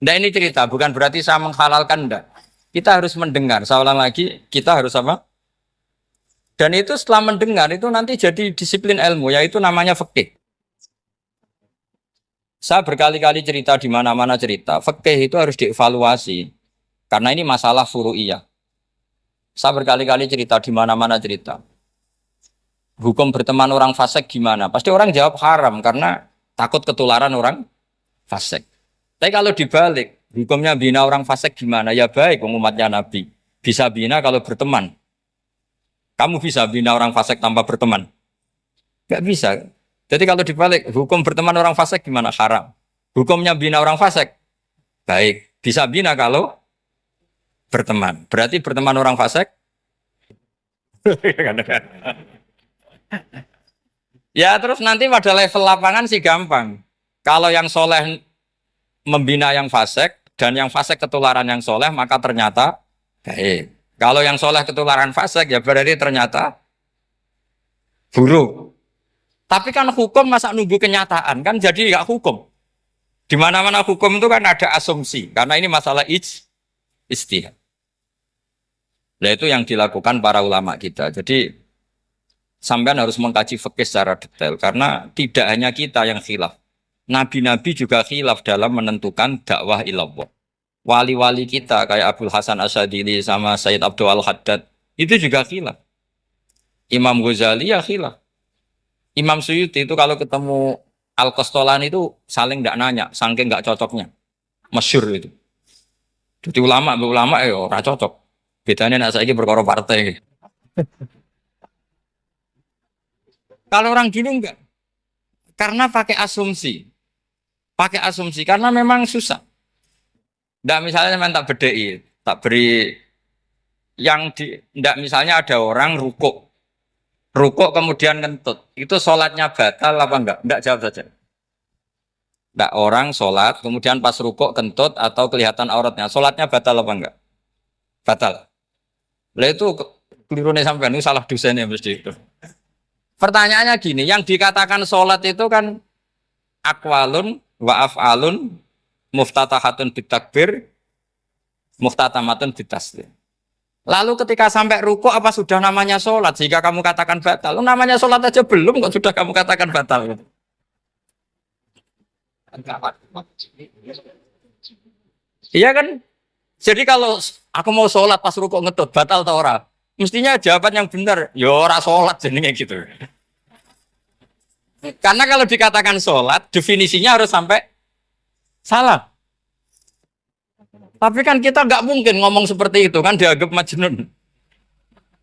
Nah ini cerita, bukan berarti saya menghalalkan, enggak. Kita harus mendengar. Saya ulang lagi, kita harus apa? Dan itu setelah mendengar itu nanti jadi disiplin ilmu, yaitu namanya fikih. Saya berkali-kali cerita di mana-mana cerita, fikih itu harus dievaluasi karena ini masalah furu'iyah. Saya berkali-kali cerita di mana-mana cerita. Hukum berteman orang fasik gimana? Pasti orang jawab haram karena takut ketularan orang fasik. Tapi kalau dibalik, hukumnya bina orang fasik gimana? Ya baik, umatnya Nabi. Bisa bina kalau berteman. Kamu bisa bina orang fasik tanpa berteman? Gak bisa. Jadi kalau dibalik, hukum berteman orang fasik gimana? Haram. Hukumnya bina orang fasik? Baik. Bisa bina kalau berteman. Berarti berteman orang fasik? Ya terus nanti pada level lapangan sih gampang. Kalau yang soleh membina yang fasik dan yang fasik ketularan yang soleh maka ternyata baik. Kalau yang soleh ketularan fasik ya berarti ternyata buruk. Tapi kan hukum masa nunggu kenyataan kan jadi nggak hukum. Di mana-mana hukum itu kan ada asumsi karena ini masalah ijtihad. Nah itu yang dilakukan para ulama kita. Jadi sampean harus mengkaji fikih secara detail karena tidak hanya kita yang khilaf. Nabi-nabi juga khilaf dalam menentukan dakwah ilallah. Wali-wali kita kayak Abdul Hasan Asyadili sama Sayyid Abdul Al-Haddad itu juga khilaf. Imam Ghazali ya khilaf. Imam Suyuti itu kalau ketemu Al-Qastolani itu saling tidak nanya, saking nggak cocoknya. Masyhur itu. Jadi ulama ya ora cocok. Bedanya nak saiki perkara partai. Kalau orang gini enggak. Karena pakai asumsi. Pakai asumsi karena memang susah. Enggak misalnya memang tak bedai, tak beri yang di enggak misalnya ada orang rukuk. Rukuk kemudian kentut. Itu sholatnya batal apa enggak? Enggak jawab saja. Enggak orang sholat kemudian pas rukuk kentut atau kelihatan auratnya. Sholatnya batal apa enggak? Batal. Lah itu keliru nih sampean, itu salah dosennya mesti itu. Pertanyaannya gini, yang dikatakan sholat itu kan akwalun wa af'alun muftatahatun bitakbir muftatamatun bitaslim. Lalu ketika sampai ruku apa sudah namanya sholat sehingga kamu katakan batal? Namanya sholat aja belum kok sudah kamu katakan batal. Iya kan? Jadi kalau aku mau sholat pas ruku ngetut batal atau ora? Mestinya jawaban yang benar, ya ora sholat jenenge gitu. Karena kalau dikatakan sholat, definisinya harus sampai salah. Tapi kan kita nggak mungkin ngomong seperti itu kan dianggap majnun.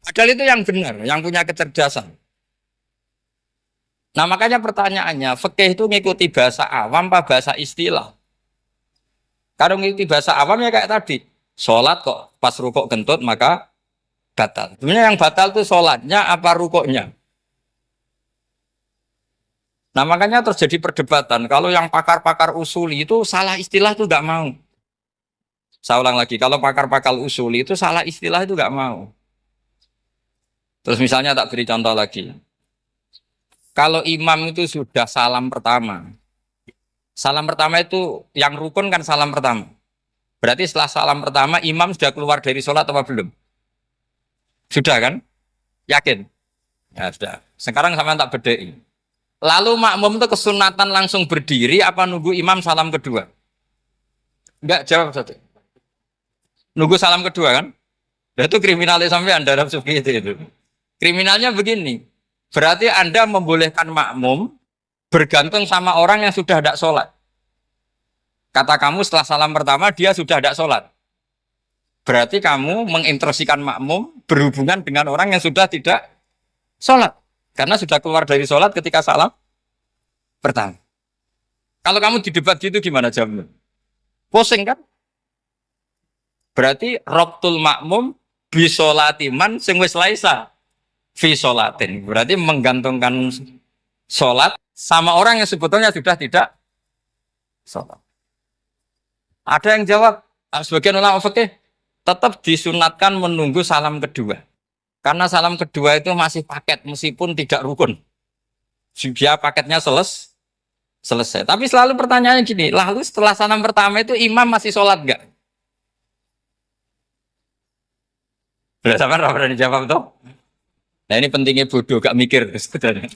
Padahal itu yang benar, yang punya kecerdasan. Nah makanya pertanyaannya, fikih itu ngikuti bahasa awam apa bahasa istilah? Kalau ngikuti bahasa awam ya kayak tadi, sholat kok pas rukuk kentut maka batal. Sebenarnya yang batal itu sholatnya apa rukuknya? Nah makanya terjadi perdebatan. Kalau yang pakar-pakar usuli itu salah istilah itu nggak mau. Saya ulang lagi, kalau pakar-pakar usuli itu salah istilah itu nggak mau. Terus misalnya tak beri contoh lagi. Kalau imam itu sudah salam pertama itu yang rukun kan salam pertama. Berarti setelah salam pertama imam sudah keluar dari sholat apa belum? Sudah kan? Yakin? Ya sudah. Sekarang sama tak bedai. Lalu makmum itu kesunatan langsung berdiri apa nunggu imam salam kedua? Enggak, jawab satu. Nunggu salam kedua kan? Nah, itu kriminalnya sampai Anda dalam sufi itu. Kriminalnya begini. Berarti Anda membolehkan makmum bergantung sama orang yang sudah tidak sholat. Kata kamu setelah salam pertama dia sudah tidak sholat. Berarti kamu menginstruksikan makmum berhubungan dengan orang yang sudah tidak sholat. Karena sudah keluar dari sholat ketika salam pertama. Kalau kamu di debat gitu gimana jawabnya? Pusing kan? Berarti roktul makmum bisolatiman sing wis laisa fi sholatin. Berarti menggantungkan sholat sama orang yang sebetulnya sudah tidak sholat. Ada yang jawab, sebagian ulama fikih tetap disunatkan menunggu salam kedua. Karena salam kedua itu masih paket meskipun tidak rukun. Dia paketnya selesai. Tapi selalu pertanyaannya gini, lalu setelah salam pertama itu imam masih sholat nggak? Udah sama pernah dijawab tuh. Nah ini pentingnya bodoh, gak mikir sebenarnya.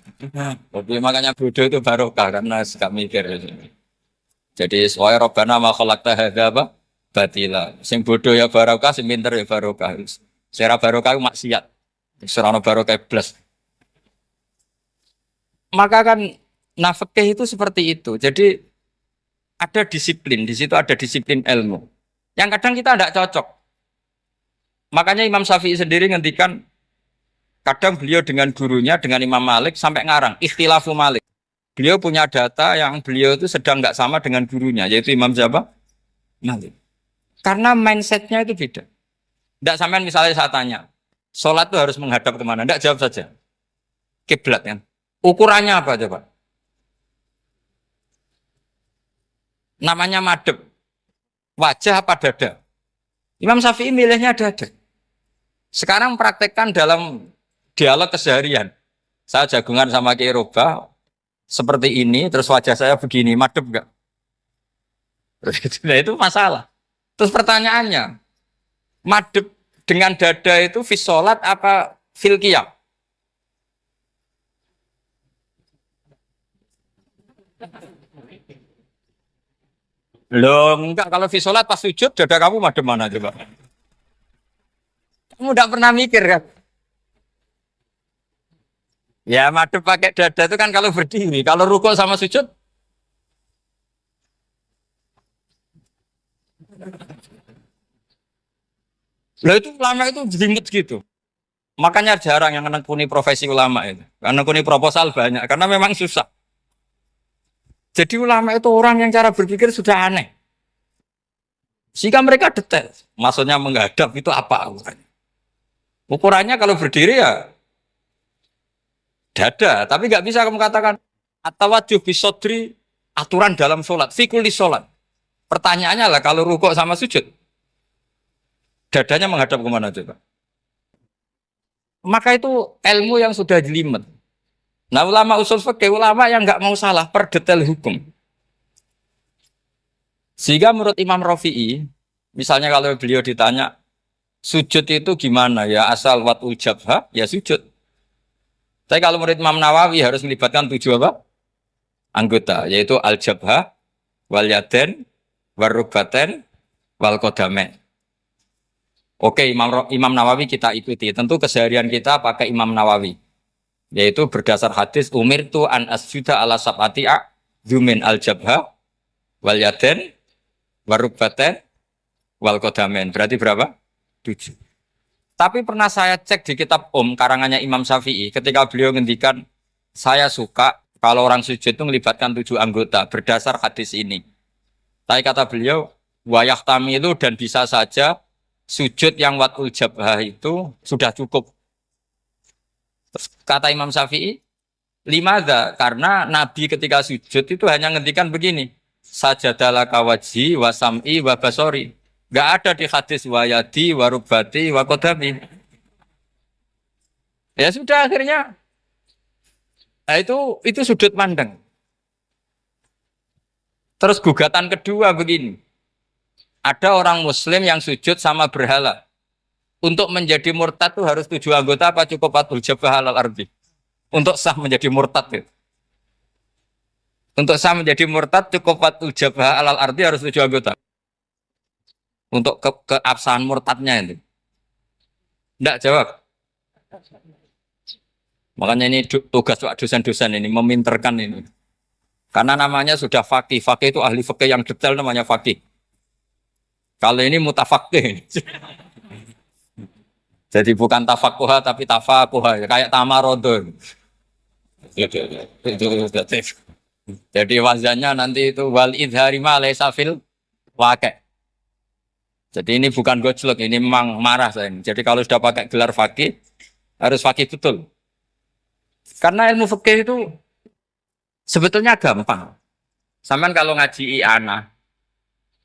Jadi makanya bodoh itu barokah karena gak mikir. Jadi soalnya Robbana ma khalaqta hadza apa? Batila. Sing bodoh ya barokah, sing pinter ya barokah. Secara barokah itu maksiat. Serana barokah plus. Maka kan nafkah itu seperti itu. Jadi ada disiplin, di situ ada disiplin ilmu. Yang kadang kita tidak cocok. Makanya Imam Syafi'i sendiri ngendikan kadang beliau dengan gurunya, dengan Imam Malik sampai ngarang, ikhtilafu Malik. Beliau punya data yang beliau itu sedang nggak sama dengan gurunya, yaitu Imam siapa? Malik. Karena mindsetnya itu beda. Tidak sampai misalnya saya tanya, sholat itu harus menghadap kemana? Tidak, jawab saja. Kiblat kan. Ukurannya apa coba? Namanya madep. Wajah apa dada? Imam Syafi'i milihnya dada. Sekarang praktekkan dalam dialog keseharian. Saya jagungan sama Kiai Roba seperti ini, terus wajah saya begini, madep enggak? Nah, itu masalah. Terus pertanyaannya, madep dengan dada itu fis sholat apa fil qiyam? Loh, enggak, kalau fis sholat pas sujud, dada kamu madep mana coba? Kamu enggak pernah mikir kan? Ya, madep pakai dada itu kan kalau berdiri. Kalau rukuk sama sujud, loh itu ulama itu jelimet gitu. Makanya jarang yang menekuni profesi ulama itu. Karena menekuni proposal banyak. Karena memang susah. Jadi ulama itu orang yang cara berpikir sudah aneh. Sehingga mereka detail. Maksudnya menghadap itu apa ukurannya? Ukurannya kalau berdiri ya dada. Tapi nggak bisa kamu katakan atawajjuh bisodri aturan dalam sholat. Fikuli sholat. Pertanyaannya lah kalau rukuk sama sujud. Dadanya menghadap kemana coba? Maka itu ilmu yang sudah jelimet. Nah ulama usul fikih, ulama yang nggak mau salah per detail hukum. Sehingga menurut Imam Rafi'i, misalnya kalau beliau ditanya, sujud itu gimana ya asal watul jabha, ya sujud. Tapi kalau menurut Imam Nawawi harus melibatkan 7 apa? Anggota, yaitu al-jabha, wal yaden, warubaten, wal kodamen. Oke, Imam Nawawi kita ikuti. Tentu keseharian kita pakai Imam Nawawi. Yaitu berdasar hadis umir tu an asjuda ala sab'ati zumin al-jabha, wal yaden, warubaten, wal kodamen. Berarti berapa? 7. Tapi pernah saya cek di kitab karangannya Imam Syafi'i. Ketika beliau ngendikan, saya suka kalau orang sujud itu melibatkan 7 anggota. Berdasar hadis ini. Tapi kata beliau, wayah tamilu dan bisa saja sujud yang watul jabhah itu sudah cukup. Terus kata Imam Syafi'i, limadha, karena Nabi ketika sujud itu hanya ngendikan begini, sajadalah kawaji wasam'i wabasori. Gak ada di hadis wayadi warubati wakodami. Ya sudah akhirnya, nah itu sudut pandang. Terus gugatan kedua begini, ada orang Muslim yang sujud sama berhala. Untuk menjadi murtad itu harus 7 anggota apa cukup watul jabhah alal ardi? Untuk sah menjadi murtad itu. Untuk sah menjadi murtad cukup watul jabhah alal ardi harus 7 anggota. Untuk keabsahan murtadnya itu. Tidak jawab. Makanya ini tugas dosen-dosen ini meminterkan ini. Karena namanya sudah faqih. Faqih itu ahli faqih yang detail namanya faqih. Kalau ini mutafaqih. Jadi bukan tafakuha tapi tafakuha. Kayak tamarodon. Jadi wazannya nanti itu wal idhari ma laysa fil waqi'. Jadi ini bukan gojlok, ini memang marah saya. Jadi kalau sudah pakai gelar fakih, harus fakih betul. Karena ilmu fakih itu sebetulnya gampang. Sampai kalau ngaji i'anah,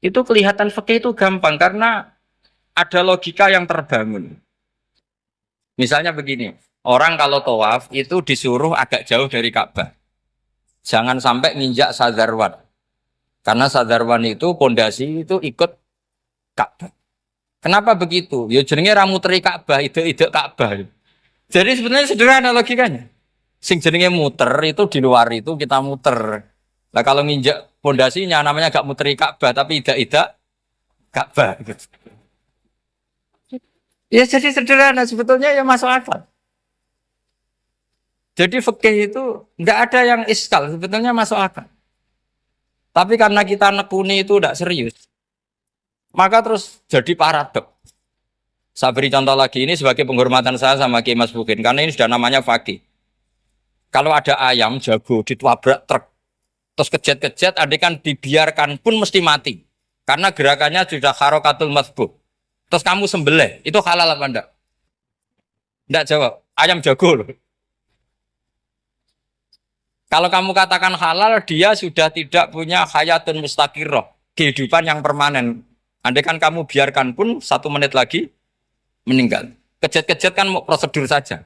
itu kelihatan fakih itu gampang karena ada logika yang terbangun. Misalnya begini, orang kalau tawaf itu disuruh agak jauh dari Ka'bah. Jangan sampai nginjak sadarwan. Karena sadarwan itu pondasi itu ikut Ka'bah. Kenapa begitu? Ya jenenge ra muteri Ka'bah, ide-ide Ka'bah. Jadi sebenarnya sederhana logikanya. Sing jenenge muter itu di luar itu kita muter. Nah kalau nginjak pondasinya namanya gak muteri Ka'bah tapi ida-ida Ka'bah. Gitu. Ya jadi sederhana sebetulnya ya masuk akal. Jadi fikih itu nggak ada yang iskal sebetulnya masuk akal. Tapi karena kita nekuni itu tidak serius, maka terus jadi paradok. Saya beri contoh lagi ini sebagai penghormatan saya sama Kiai Mas Bukin karena ini sudah namanya fakih. Kalau ada ayam jago ditabrak truk terus kejet-kejet, adekan dibiarkan pun mesti mati karena gerakannya sudah harokatul masbuh. Terus kamu sembelih, itu halal apa enggak? Enggak jawab. Ayam jago loh. Kalau kamu katakan halal, dia sudah tidak punya hayatun mustaqirroh, kehidupan yang permanen. Andai kan kamu biarkan pun 1 menit lagi meninggal. Kejet-kejet kan mau prosedur saja.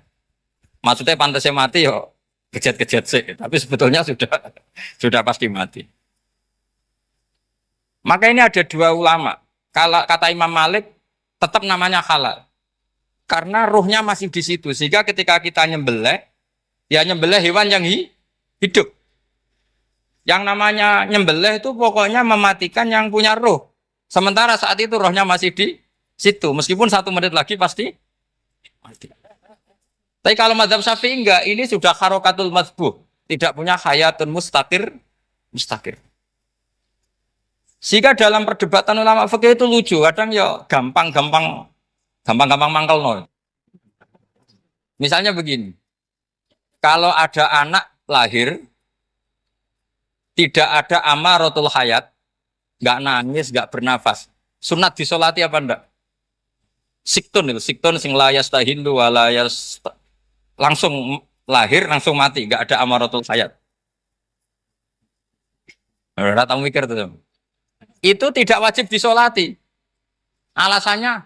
Maksudnya pantasnya mati yo kejet-kejet sih, tapi sebetulnya sudah pasti mati. Maka ini ada 2 ulama. Kalau kata Imam Malik tetap namanya halal. Karena ruhnya masih di situ. Sehingga ketika kita nyembelih, ya nyembelih hewan yang hidup. Yang namanya nyembelih itu pokoknya mematikan yang punya ruh. Sementara saat itu rohnya masih di situ. Meskipun 1 menit lagi pasti mati. Tapi kalau mazhab Syafi'i enggak, ini sudah harokatul mazbuh. Tidak punya hayatun mustaqir. Sehingga dalam perdebatan ulama fikih itu lucu. Kadang ya gampang mangkel no. Misalnya begini. Kalau ada anak lahir, tidak ada amaratul hayat, nggak nangis, nggak bernafas. Sunat disolati apa enggak? Siktun sing layas tahindu walayas langsung lahir, langsung mati, nggak ada amaratul hayat. Nggak tahu mikir tuh. Itu tidak wajib disolati. Alasannya,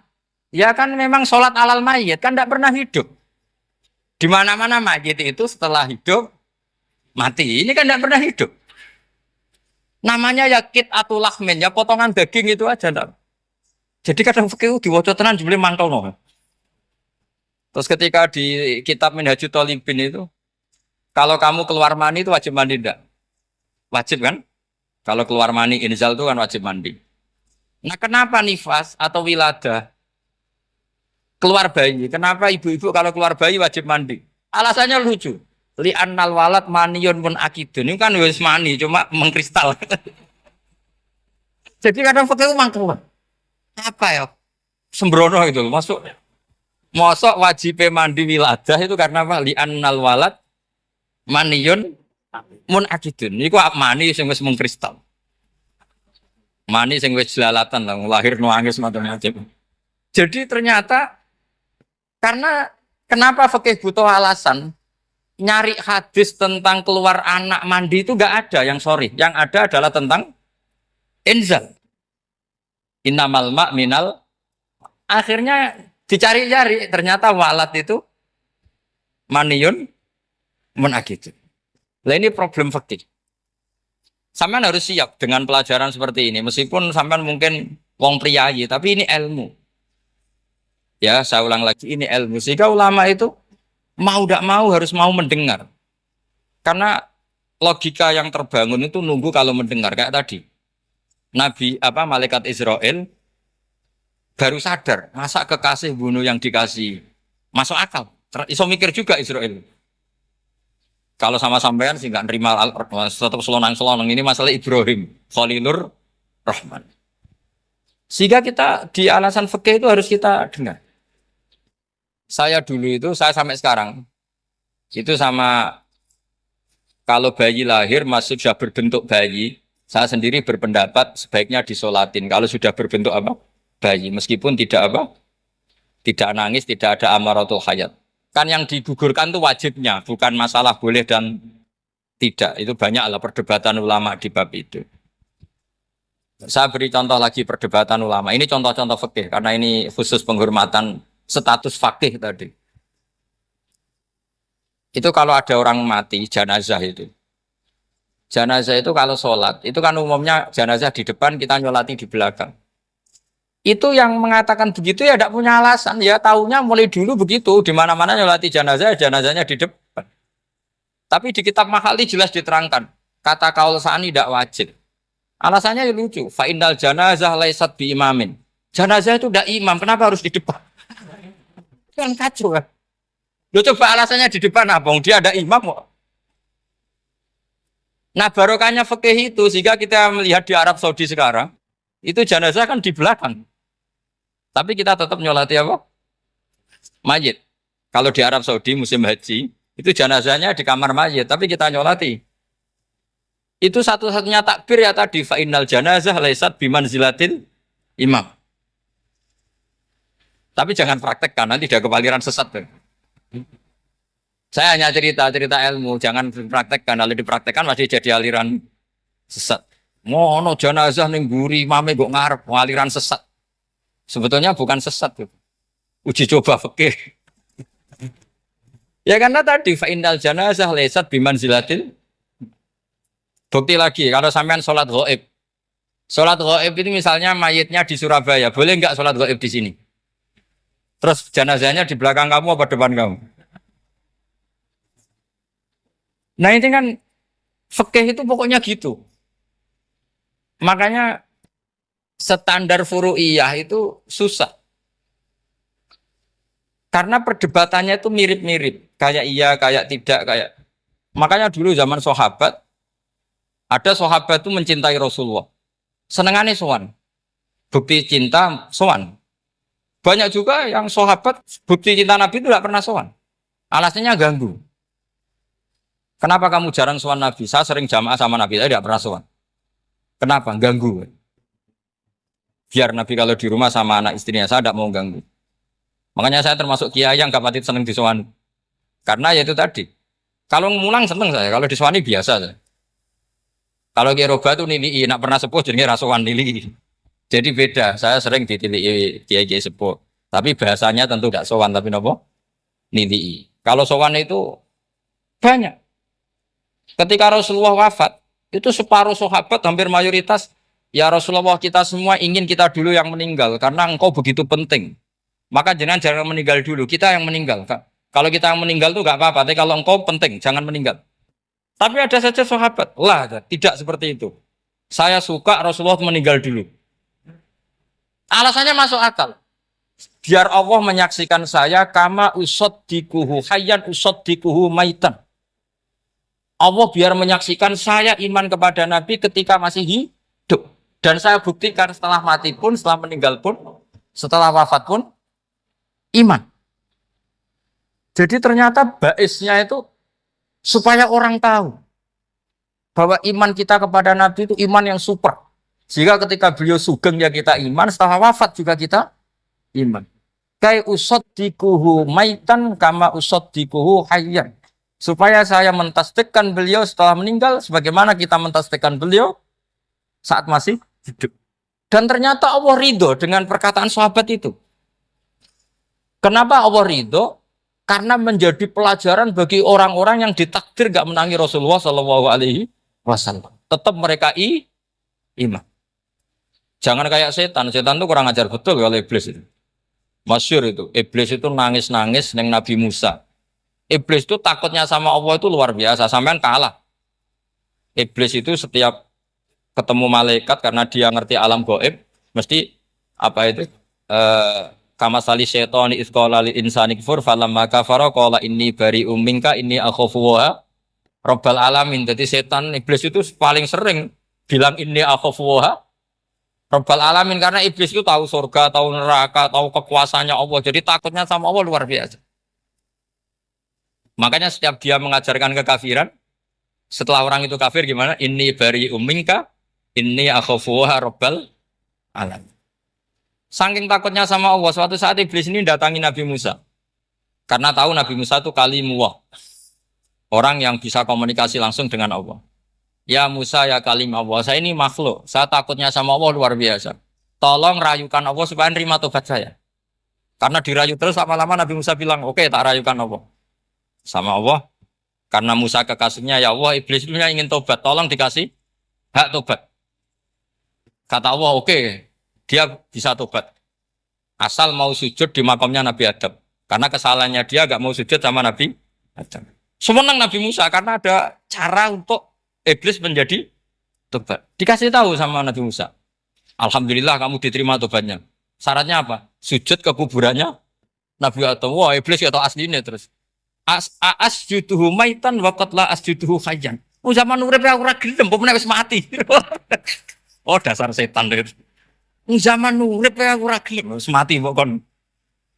ya kan memang sholat alal mayit kan tidak pernah hidup. Di mana-mana mayit itu setelah hidup mati. Ini kan tidak pernah hidup. Namanya ya kit atau lahmin, ya potongan daging itu aja. Enggak. Jadi kadang fikih diwaca tenan jebule mangkel no. Terus ketika di kitab Minhajul Thalibin itu, kalau kamu keluar mani itu wajib mandi enggak? Wajib kan? Kalau keluar mani inzal itu kan wajib mandi. Nah kenapa nifas atau wiladah keluar bayi? Kenapa ibu-ibu kalau keluar bayi wajib mandi? Alasannya lucu. Li'annal walad maniyun pun akidun. Ini kan wis mani cuma mengkristal. Jadi kadang fikih mangkel. Apa ya? Sembrono itu masuk. Mosok wajib mandi wiladah itu karena apa? Li'annal walad maniyun mun akidun. Iku mani sing wis mengkristal. Mani sing wis jelalatan lah, lahir nuangis macam-macam. Jadi ternyata karena kenapa fikih butuh alasan? Nyari hadis tentang keluar anak mandi itu enggak ada yang sorry. Yang ada adalah tentang inzal. Innamal ma' minal. Akhirnya dicari-cari ternyata walad itu maniyun munakidu. Nah ini problem fikih. Sampean harus siap dengan pelajaran seperti ini. Meskipun sampean mungkin wong priayi, tapi ini ilmu. Ya, saya ulang lagi ini ilmu. Sehingga ulama itu mau tidak mau harus mau mendengar. Karena logika yang terbangun itu nunggu kalau mendengar kayak tadi. Nabi malaikat Israel baru sadar, masa kekasih bunuh yang dikasih. Masuk akal. Iso mikir juga Israel. Kalau sama sampean sih nggak nerima tetap selonang-selonang ini masalah Ibrahim, Khalilur Rahman. Sehingga kita di alasan fikih itu harus kita dengar. Saya dulu itu, saya sampai sekarang, itu sama kalau bayi lahir masih sudah berbentuk bayi, saya sendiri berpendapat sebaiknya disolatin. Kalau sudah berbentuk bayi, meskipun tidak tidak nangis, tidak ada amaratul hayat. Kan yang digugurkan itu wajibnya, bukan masalah boleh dan tidak. Itu banyaklah perdebatan ulama di bab itu. Saya beri contoh lagi perdebatan ulama. Ini contoh-contoh fikih, karena ini khusus penghormatan status fakih tadi. Itu kalau ada orang mati, jenazah itu. Jenazah itu kalau sholat, itu kan umumnya jenazah di depan, kita nyolati di belakang. Itu yang mengatakan begitu ya tidak punya alasan. Ya taunya mulai dulu begitu. Di mana-mana nyolati jenazah, jenazahnya di depan. Tapi di kitab Mahali jelas diterangkan. Kata kaul sa'ani tidak wajib. Alasannya lucu. Fa'indal janazah laisat bi imamin. Jenazah itu tidak imam. Kenapa harus di depan? Kan kacau kan. Lu coba alasannya di depan apa? Dia ada imam kok. Nah barokahnya fikih itu sehingga kita melihat di Arab Saudi sekarang itu jenazah kan di belakang. Tapi kita tetap nyolati apa? Mayit. Kalau di Arab Saudi musim haji itu jenazahnya di kamar mayit, tapi kita nyolati. Itu satu-satunya takbir ya tadi fa'innal janazah laisat bimanzilatil imam. Tapi jangan praktekkan nanti dia kepaliran sesat. Saya hanya cerita ilmu, jangan dipraktekkan. Kalau dipraktekkan masih jadi aliran sesat. Ngono jenazah ning mburi imame kok ngarep aliran sesat. Sebetulnya bukan sesat gitu. Uji coba fikih. Ya karena tadi fa'indal janazah laisat bimanzilatil. Bukti lagi kalau sampean sholat ghaib. Sholat ghaib itu misalnya mayitnya di Surabaya, boleh enggak sholat ghaib di sini? Terus jenazahnya di belakang kamu apa depan kamu? Nah ini kan fikih itu pokoknya gitu. Makanya standar furu'iyah itu susah. Karena perdebatannya itu mirip-mirip. Kayak iya, kayak tidak, kayak. Makanya dulu zaman sahabat, ada sahabat itu mencintai Rasulullah. Senengannya sowan. Bukti cinta sowan. Banyak juga yang sahabat bukti cinta Nabi itu tidak pernah sowan. Alasannya ganggu. Kenapa kamu jarang sowan Nabi? Saya sering jamaah sama Nabi, saya tidak pernah sowan. Kenapa? Ganggu. Biar Nabi kalau di rumah sama anak istrinya, saya tidak mau ganggu. Makanya saya termasuk kiai yang gak pati seneng disowani. Karena ya itu tadi. Kalau ngulang seneng saya, kalau disowani biasa saya. Kalau kiai roba itu nilai, nak pernah sepuh jadi rasuan nilai. Jadi beda, saya sering ditilii kiai-kiai sepuh. Tapi bahasanya tentu tidak sowan, tapi nopo nilai. Kalau sowan itu banyak. Ketika Rasulullah wafat, itu separuh sahabat hampir mayoritas, ya Rasulullah kita semua ingin kita dulu yang meninggal karena engkau begitu penting. Maka jangan meninggal dulu, kita yang meninggal. Kalau kita yang meninggal itu gak apa-apa, tapi kalau engkau penting, jangan meninggal. Tapi ada saja sahabat, lah tidak seperti itu. Saya suka Rasulullah meninggal dulu. Alasannya masuk akal. Biar Allah menyaksikan saya kama usoddikuhu hayyan usoddikuhu maitan. Allah biar menyaksikan saya iman kepada Nabi ketika masih hidup. Dan saya buktikan setelah mati pun, setelah meninggal pun, setelah wafat pun, iman. Jadi ternyata baisnya itu supaya orang tahu bahwa iman kita kepada Nabi itu iman yang super. Sehingga ketika beliau sugeng ya kita iman, setelah wafat juga kita iman. Kai usoddikuhu maitan kama usoddikuhu hayyan. Supaya saya mentasdikkan beliau setelah meninggal sebagaimana kita mentasdikkan beliau saat masih hidup. Dan ternyata Allah ridho dengan perkataan sahabat itu. Kenapa Allah ridho? Karena menjadi pelajaran bagi orang-orang yang ditakdir gak menangi Rasulullah SAW. Tetap mereka iman. Jangan kayak setan. Setan itu kurang ajar betul kalau iblis itu. Masyhur itu. Iblis itu nangis-nangis neng Nabi Musa. Iblis itu takutnya sama Allah itu luar biasa. Sampean kalah. Iblis itu setiap ketemu malaikat karena dia ngerti alam gaib, mesti apa itu? Kama sali syaitani isqala lil insani kfur falamma kafara qala inni bari'um minka inni akhafu wa rabbal alamin. Jadi setan iblis itu paling sering bilang inni akhafu wa rabbal alamin karena iblis itu tahu surga, tahu neraka, tahu kekuasaannya Allah. Jadi takutnya sama Allah luar biasa. Makanya setiap dia mengajarkan kekafiran, setelah orang itu kafir gimana? Inni bari'um minka inni akhafu wa rabbal alamin. Saking takutnya sama Allah, suatu saat iblis ini datangi Nabi Musa. Karena tahu Nabi Musa itu kalimullah. Orang yang bisa komunikasi langsung dengan Allah. Ya Musa, ya kalim Allah, saya ini makhluk. Saya takutnya sama Allah luar biasa. Tolong rayukan Allah supaya nerima tobat saya. Karena dirayu terus lama-lama Nabi Musa bilang, oke tak rayukan Allah. Sama Allah, Karena Musa kekasihnya, ya Allah, iblis itu ingin tobat, tolong dikasih hak tobat. Kata Allah, oke, dia bisa tobat. Asal mau sujud di makamnya Nabi Adam. Karena kesalahannya dia gak mau sujud sama Nabi Adam. Semenang Nabi Musa karena ada cara untuk iblis menjadi tobat. Dikasih tahu sama Nabi Musa. Alhamdulillah kamu diterima tobatnya. Syaratnya apa? Sujud ke kuburannya Nabi Adam. Wah, iblis ya tau aslinya terus. Asjuduhu maitan wa qatla asjuduhu hayyan. Oh, zaman urip aku ora gelem, pomene wis mati. Oh, dasar setan itu. Zaman urip aku ora gelem, wis mati kok kon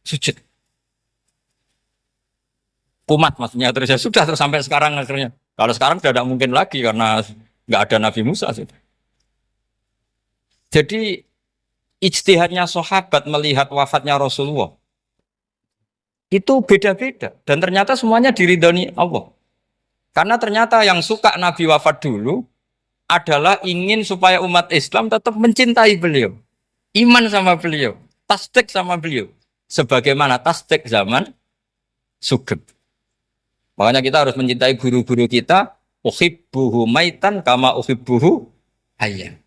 sujud. Kumat maksudnya terus ya sudah terus sampai sekarang akhirnya. Kalau sekarang sudah tidak mungkin lagi karena nggak ada Nabi Musa. Jadi ijtihadnya sahabat melihat wafatnya Rasulullah itu beda-beda dan ternyata semuanya diridhoni Allah. Karena ternyata yang suka Nabi wafat dulu adalah ingin supaya umat Islam tetap mencintai beliau, iman sama beliau, tasdik sama beliau, sebagaimana tasdik zaman Sugeng. Makanya kita harus mencintai guru-guru kita. Uhibbuhu maitan kama uhibbuhu hayyan.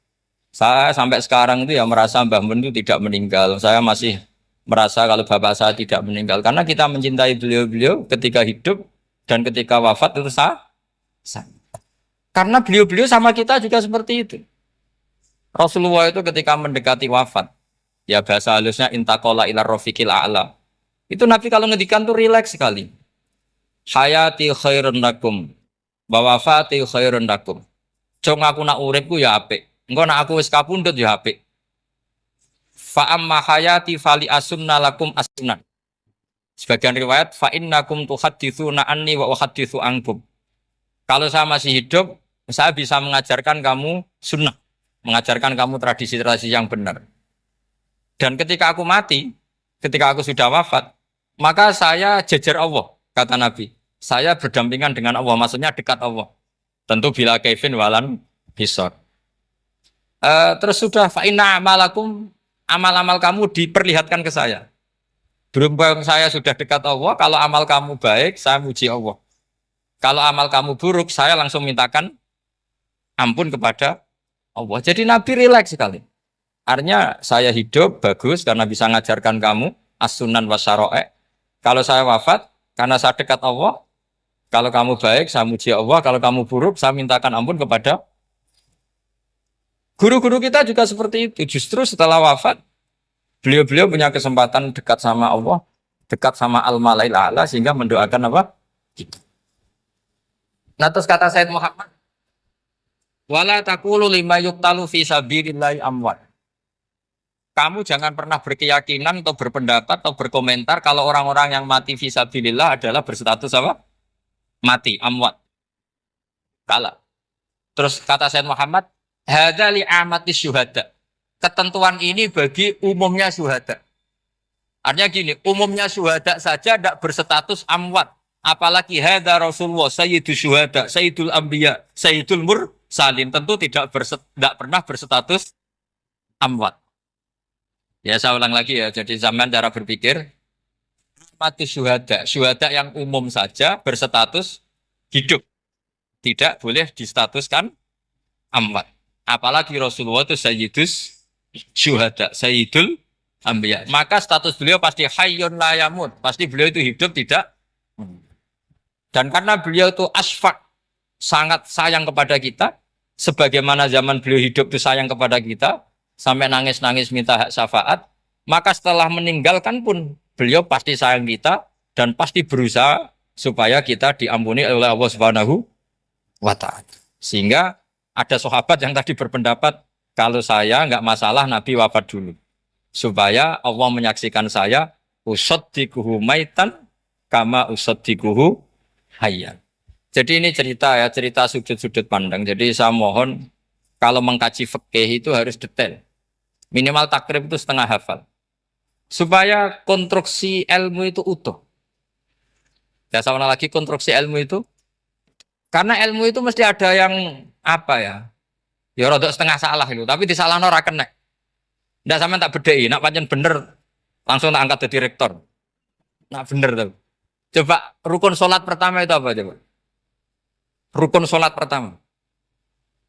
Saya sampai sekarang itu ya merasa Mbah Mun itu tidak meninggal. Saya masih merasa kalau bapak saya tidak meninggal. Karena kita mencintai beliau-beliau ketika hidup dan ketika wafat itu sama. Karena beliau-beliau sama kita juga seperti itu. Rasulullah itu ketika mendekati wafat, ya bahasa halusnya intaqala ila rafiqil a'la. Itu Nabi kalau ngedikan tuh rileks sekali. Hayati khairun lakum wa wafati khairun lakum. Jong aku nak uripku ya apik. Engko nak aku wis kapundhut ya apik. Fa amma hayati fali asunna lakum asnan. Sebagian riwayat fa innakum tuhadditsuna anni wa uhadditsu ankum. Kalau saya masih hidup, saya bisa mengajarkan kamu sunnah, mengajarkan kamu tradisi-tradisi yang benar. Dan ketika aku mati, ketika aku sudah wafat, maka saya jejer Allah. Kata Nabi, saya berdampingan dengan Allah, maksudnya dekat Allah. Tentu bila Kevin walan hisor. Terus sudah fa'inna amalakum, amal-amal kamu diperlihatkan ke saya. Berhubung saya sudah dekat Allah, kalau amal kamu baik, saya muji Allah. Kalau amal kamu buruk, saya langsung mintakan ampun kepada Allah. Jadi Nabi rileks sekali. Artinya saya hidup bagus karena bisa ngajarkan kamu as-sunan wa syara'i'. Kalau saya wafat, karena saya dekat Allah, kalau kamu baik, saya muji Allah. Kalau kamu buruk, saya mintakan ampun kepada guru-guru kita juga seperti itu. Justru setelah wafat, beliau-beliau punya kesempatan dekat sama Allah, dekat sama Al-Malail A'la, sehingga mendoakan apa? Nah, terus kata Said Muhammad, wala taqulu lima yuqtalu fi sabilillahi amwat. Kamu jangan pernah berkeyakinan atau berpendapat atau berkomentar kalau orang-orang yang mati fisabilillah adalah berstatus apa? Mati, amwat. Kalah. Terus kata Said Muhammad, hadza li amatis syuhada. Ketentuan ini bagi umumnya syuhada. Artinya gini, umumnya syuhada saja tidak berstatus amwat. Apalagi hadza Rasulullah, sayyidul syuhada, sayyidul anbiya, sayyidul mursalin. Tentu tidak pernah berstatus amwat. Ya saya ulang lagi ya, jadi zaman cara berpikir mati syuhada, syuhada yang umum saja berstatus hidup, tidak boleh distatuskan amwat. Apalagi Rasulullah itu sayyidus syuhada, sayyidul anbiya. Maka status beliau pasti hayyun la yamut, pasti beliau itu hidup tidak. Dan karena beliau itu asfaq, sangat sayang kepada kita, sebagaimana zaman beliau hidup itu sayang kepada kita, sampai nangis-nangis minta hak syafaat, maka setelah meninggalkan pun beliau pasti sayang kita dan pasti berusaha supaya kita diampuni oleh Allah Subhanahu wa ta'ala. Sehingga ada sahabat yang tadi berpendapat kalau saya nggak masalah Nabi wafat dulu, supaya Allah menyaksikan saya usaddiquhu maitan kama usaddiquhu hayyan. Jadi ini cerita ya, cerita sudut-sudut pandang. Jadi saya mohon kalau mengkaji fikih itu harus detail. Minimal takrib itu setengah hafal. Supaya konstruksi ilmu itu utuh. Ya sama lagi konstruksi ilmu itu. Karena ilmu itu mesti ada yang apa ya. Ya rodok setengah salah itu. Tapi disalahno ora kena. Ndak sampean tak bedheki. Nak pancen bener langsung tak angkat jadi rektor. Nak bener tuh. Coba rukun sholat pertama itu apa coba? Rukun sholat pertama.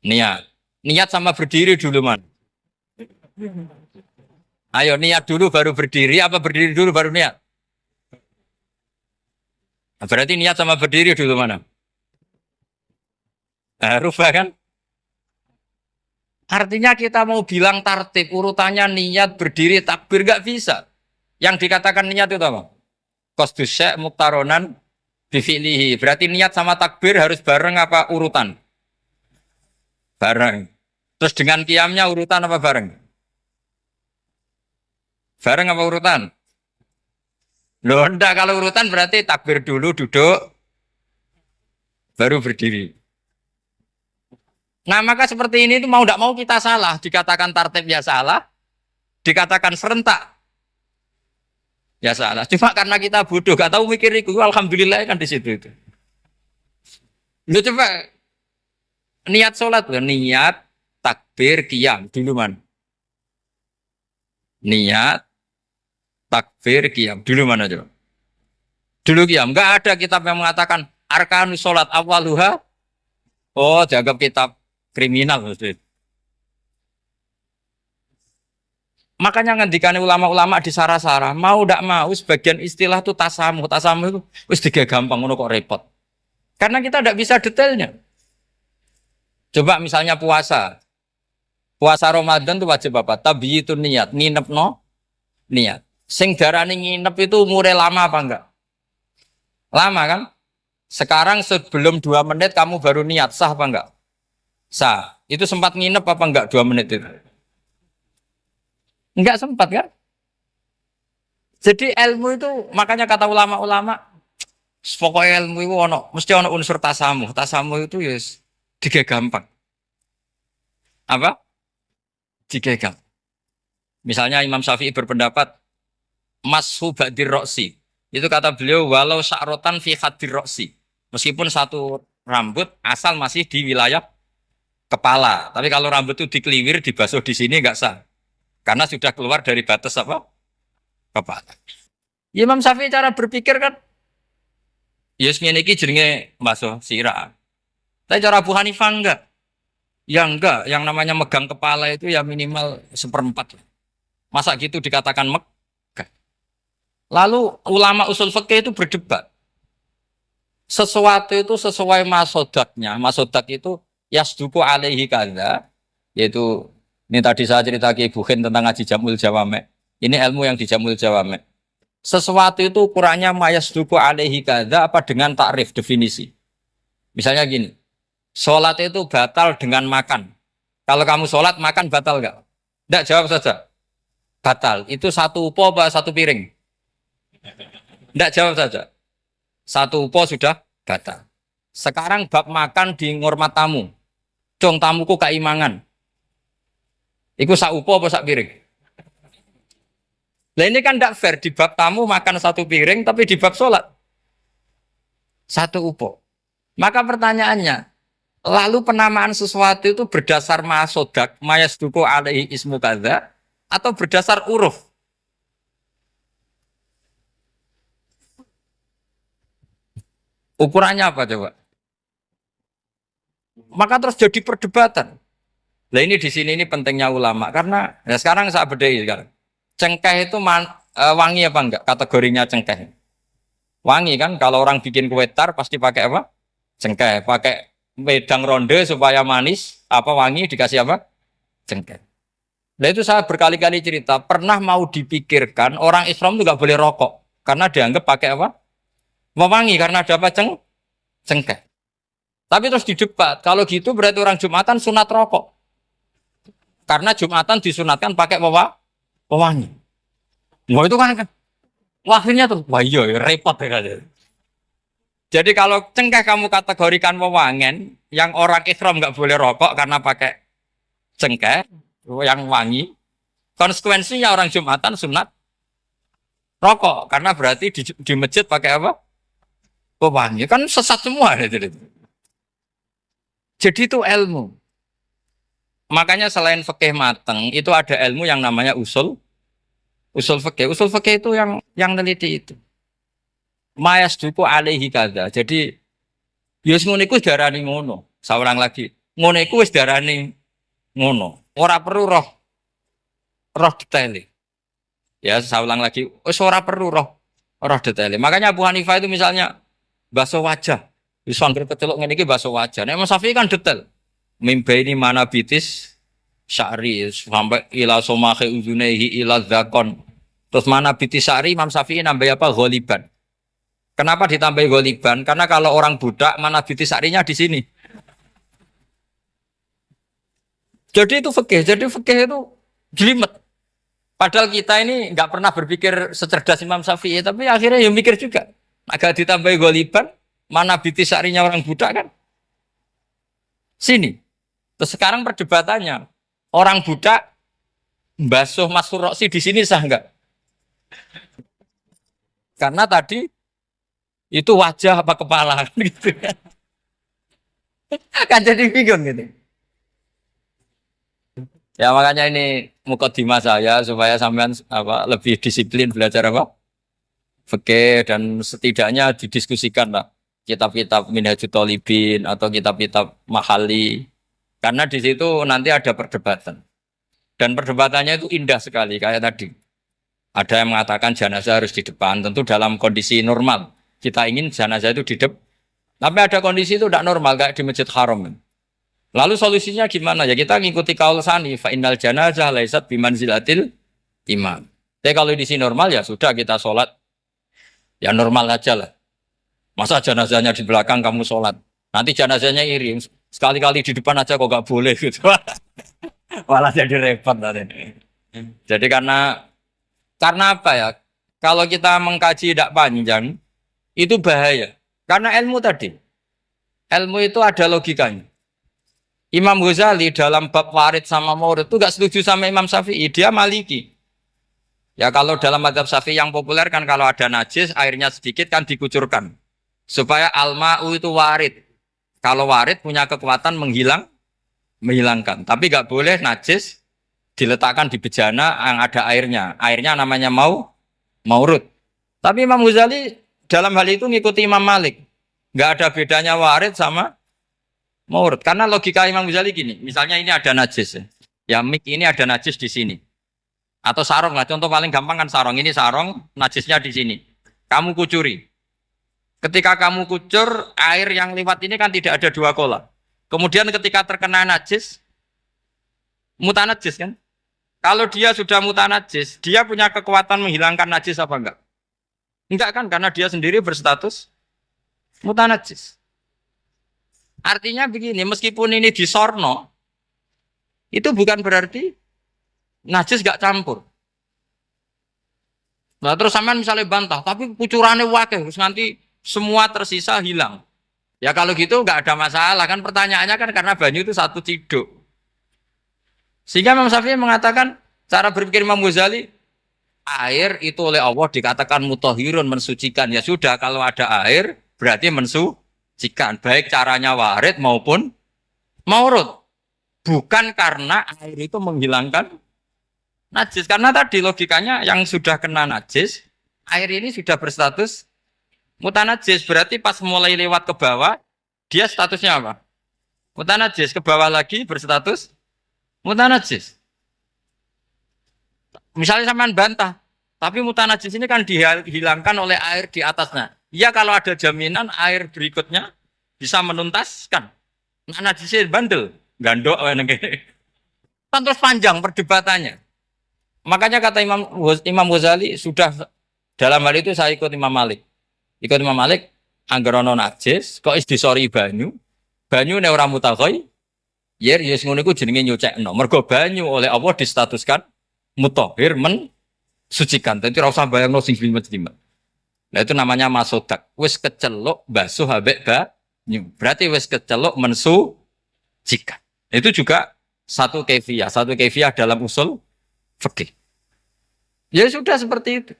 Niat. Niat sama berdiri dulu man. Ayo niat dulu baru berdiri apa berdiri dulu baru niat? Nah, berarti niat sama berdiri dulu mana? Nah, rubah kan? Artinya kita mau bilang tartib urutannya niat berdiri takbir gak bisa. Yang dikatakan niat itu apa? Qasdus syai' muktaronan bifi'lihi. Berarti niat sama takbir harus bareng apa urutan? Bareng. Terus dengan qiyamnya urutan apa bareng? Bareng apa urutan? Loh, enggak kalau urutan berarti takbir dulu duduk baru berdiri. Nah, maka seperti ini itu mau tidak mau kita salah, dikatakan tartib ya salah, dikatakan serentak ya salah. Cuma karena kita bodoh, gak tahu mikir itu, alhamdulillah kan di situ itu. Lu coba niat sholat loh, niat takbir qiyam dulu man. Niat takbir qiyam dulu mana coba? Dulu qiyam. Enggak ada kitab yang mengatakan arkanus sholat awaluha. Oh, dianggap kitab kriminal maksudnya. Makanya ngendikane ulama-ulama di sarah-sarah, mau ndak mau sebagian istilah itu tasamuh. Tasamuh itu wis tiga gampang ngono kok repot. Karena kita ndak bisa detailnya. Coba misalnya puasa. Puasa Ramadan itu wajib apa? Tabyitun niat, nginep no niat. Sing darani nginep itu umure lama apa enggak? Lama kan? Sekarang sebelum 2 menit kamu baru niat, sah apa enggak? Sah. Itu sempat nginep apa enggak 2 menit itu? Enggak sempat kan? Jadi ilmu itu makanya kata ulama-ulama, pokoknya ilmu itu mesti ono unsur tasamuh. Tasamuh itu ya tiga gampang. Apa? Tiga gampang. Misalnya Imam Syafi'i berpendapat mashu ba'dir roksi. Itu kata beliau walau sya'rotan fi hadir roksi. Meskipun satu rambut asal masih di wilayah kepala. Tapi kalau rambut itu dikeliwir, dibasuh di sini enggak sah. Karena sudah keluar dari batas apa? Kepala. Imam Syafi'i cara berpikir kan yes ngene iki jenenge basuh sirah. Tapi cara Abu Hanifah enggak. Ya enggak, yang namanya megang kepala itu ya minimal 1/4. Masa gitu dikatakan megah. Lalu ulama usul fikih itu berdebat. Sesuatu itu sesuai masodaknya. Masodak itu yasduku alaihi kadza, yaitu ini tadi saya cerita ke Ibu Khin tentang ngaji Jamul Jawame. Ini ilmu yang di Jamul Jawame. Sesuatu itu ukurannya mayasduku alaihi kadza apa dengan takrif definisi. Misalnya gini, sholat itu batal dengan makan. Kalau kamu sholat makan batal enggak? Enggak, jawab saja. Batal. Itu satu upo apa satu piring? Enggak, jawab saja. Satu upo sudah batal. Sekarang bab makan di ngormat tamu. Dong tamuku keimangan. Iku sak upo apa sak piring? Lah ini kan tidak fair, di bab tamu makan satu piring tapi di bab sholat satu upo. Maka pertanyaannya, lalu penamaan sesuatu itu berdasar masodak mayasduku alaihi ismu kadza atau berdasar uruf? Ukurannya apa coba? Maka terus jadi perdebatan. Nah ini di sini ini pentingnya ulama karena ya sekarang saya bedai sekarang. Cengkeh itu wangi apa enggak? Kategorinya cengkeh. Wangi kan kalau orang bikin kue tar pasti pakai apa? Cengkeh. Pakai wedang ronde supaya manis, apa wangi dikasih apa? Cengkeh. Nah itu saya berkali-kali cerita, pernah mau dipikirkan orang Islam itu nggak boleh rokok karena dianggap pakai apa? Mewangi karena ada apa? Cengkeh. Tapi terus didebat, kalau gitu berarti orang Jumatan sunat rokok. Karena Jumatan disunatkan pakai pewangi. Wah itu kan akhirnya tuh, wah iya repot ya kan. Jadi kalau cengkeh kamu kategorikan pewangen, yang orang Islam nggak boleh rokok karena pakai cengkeh yang wangi. Konsekuensinya orang Jumatan sunat rokok karena berarti di masjid pakai apa? Pewangi. Kan sesat semua. Jadi itu ilmu. Makanya selain fikih mateng itu ada ilmu yang namanya usul fikih. Usul fikih itu yang neliti itu. Mayasduku alaihi kadza. Jadi Ya wis ngono iku wis diarani ngono. Saurang lagi. Ngono iku wis diarani ngono. Ora perlu roh detail. Ya, saya ulang lagi. Wis ora perlu roh detail. Makanya Abu Hanifah itu misalnya basuh wajah. Wis anggere kecelok ngene iki basuh wajah. Nek Imam Syafi'i kan detail. Mimba ini mana bitis syari sampai ila somahe uzunehi ila zakon. Terus mana bitis syari Imam Syafi'i nambah apa? Ghaliban. Kenapa ditambah ghaliban? Karena kalau orang budak mana bitis syarinya di sini. Jadi itu fikih. Jadi fikih itu jelimet. Padahal kita ini nggak pernah berpikir secerdas Imam Syafi'i, tapi akhirnya ya mikir juga. Agak ditambah ghaliban, mana bitis syarinya orang budak kan? Sini. Terus sekarang perdebatannya, orang budak basuh Masur Roksi di sini sah nggak? Karena tadi itu wajah apa kepala kan gitu kan. Kan jadi bingung gitu. Ya makanya ini mukadimah saya supaya sampean apa lebih disiplin belajar apa? Fikih dan setidaknya didiskusikan lah kitab-kitab Minhajul Thalibin atau kitab-kitab Mahali. Karena di situ nanti ada perdebatan. Dan perdebatannya itu indah sekali kayak tadi. Ada yang mengatakan jenazah harus di depan, tentu dalam kondisi normal. Kita ingin jenazah itu di depan. Tapi ada kondisi itu tidak normal kayak di Masjid Haram. Lalu solusinya gimana? Ya kita ngikuti kaul sani, fa innal janazah laisat bimanzilatil imam. Tapi kalau di sini normal ya sudah kita sholat ya normal aja lah. Masa jenazahnya di belakang kamu sholat? Nanti jenazahnya iri. Sekali-kali di depan aja kok gak boleh gitu. Malah jadi repot nanti. Jadi karena apa ya? Kalau kita mengkaji tidak panjang, itu bahaya. Karena ilmu tadi, ilmu itu ada logikanya. Imam Ghazali dalam bab warid sama maurud itu gak setuju sama Imam Syafi'i, dia Maliki. Ya kalau dalam mazhab Syafi'i yang populer kan kalau ada najis, airnya sedikit kan dikucurkan. Supaya al-ma'u itu warid. Kalau warid punya kekuatan menghilangkan. Tapi gak boleh najis diletakkan di bejana yang ada airnya. Airnya namanya maurud. Tapi Imam Ghazali dalam hal itu ngikuti Imam Malik. Nggak ada bedanya warid sama maurud. Karena logika Imam Ghazali gini. Misalnya ini ada najis. Ya mik ini ada najis di sini. Atau sarong lah. Contoh paling gampang kan sarong. Ini sarong, najisnya di sini. Kamu kucuri. Ketika kamu kucur, air yang lewat ini kan tidak ada dua kola. Kemudian ketika terkena najis, mutanajis kan? Kalau dia sudah mutanajis, dia punya kekuatan menghilangkan najis apa enggak? Enggak kan, karena dia sendiri berstatus mutanajis. Artinya begini, meskipun ini disorno, itu bukan berarti najis enggak campur. Nah terus sampean misalnya bantah, tapi kucurannya wakil, terus nanti semua tersisa hilang. Ya kalau gitu enggak ada masalah kan, pertanyaannya kan karena banyu itu satu ciduk. Sehingga Imam Syafi'i mengatakan, cara berpikir Imam Ghazali, air itu oleh Allah dikatakan mutahhirun, mensucikan. Ya sudah, kalau ada air berarti mensucikan. Baik caranya warid maupun maurud. Bukan karena air itu menghilangkan najis. Karena tadi logikanya yang sudah kena najis, air ini sudah berstatus mutanajis. Berarti pas mulai lewat ke bawah, dia statusnya apa? Mutanajis. Ke bawah lagi berstatus mutanajis. Misalnya sampean bantah, tapi mutanajis ini kan dihilangkan oleh air di atasnya. Ya kalau ada jaminan air berikutnya bisa menuntaskan. Nah, najisnya bandel, gandok kan terus panjang perdebatannya. Makanya kata Imam Ghazali sudah dalam hal itu saya ikut Imam Malik. Ikut Imam Malik, anggarono najis, kok is disori banyu ne ora mutaghayir. Yer yes ngono iku jenenge nyucekno. Mergo banyu oleh Allah distatuskan mutahhir mensucikan. Dadi ora usah bayangno sing jlimet-jlimet. Nah itu namanya masodak. Wis keceluk basuh ambek banyu. Berarti wis keceluk mensucikan. Itu juga satu kefiah dalam usul fikih. Ya sudah seperti itu.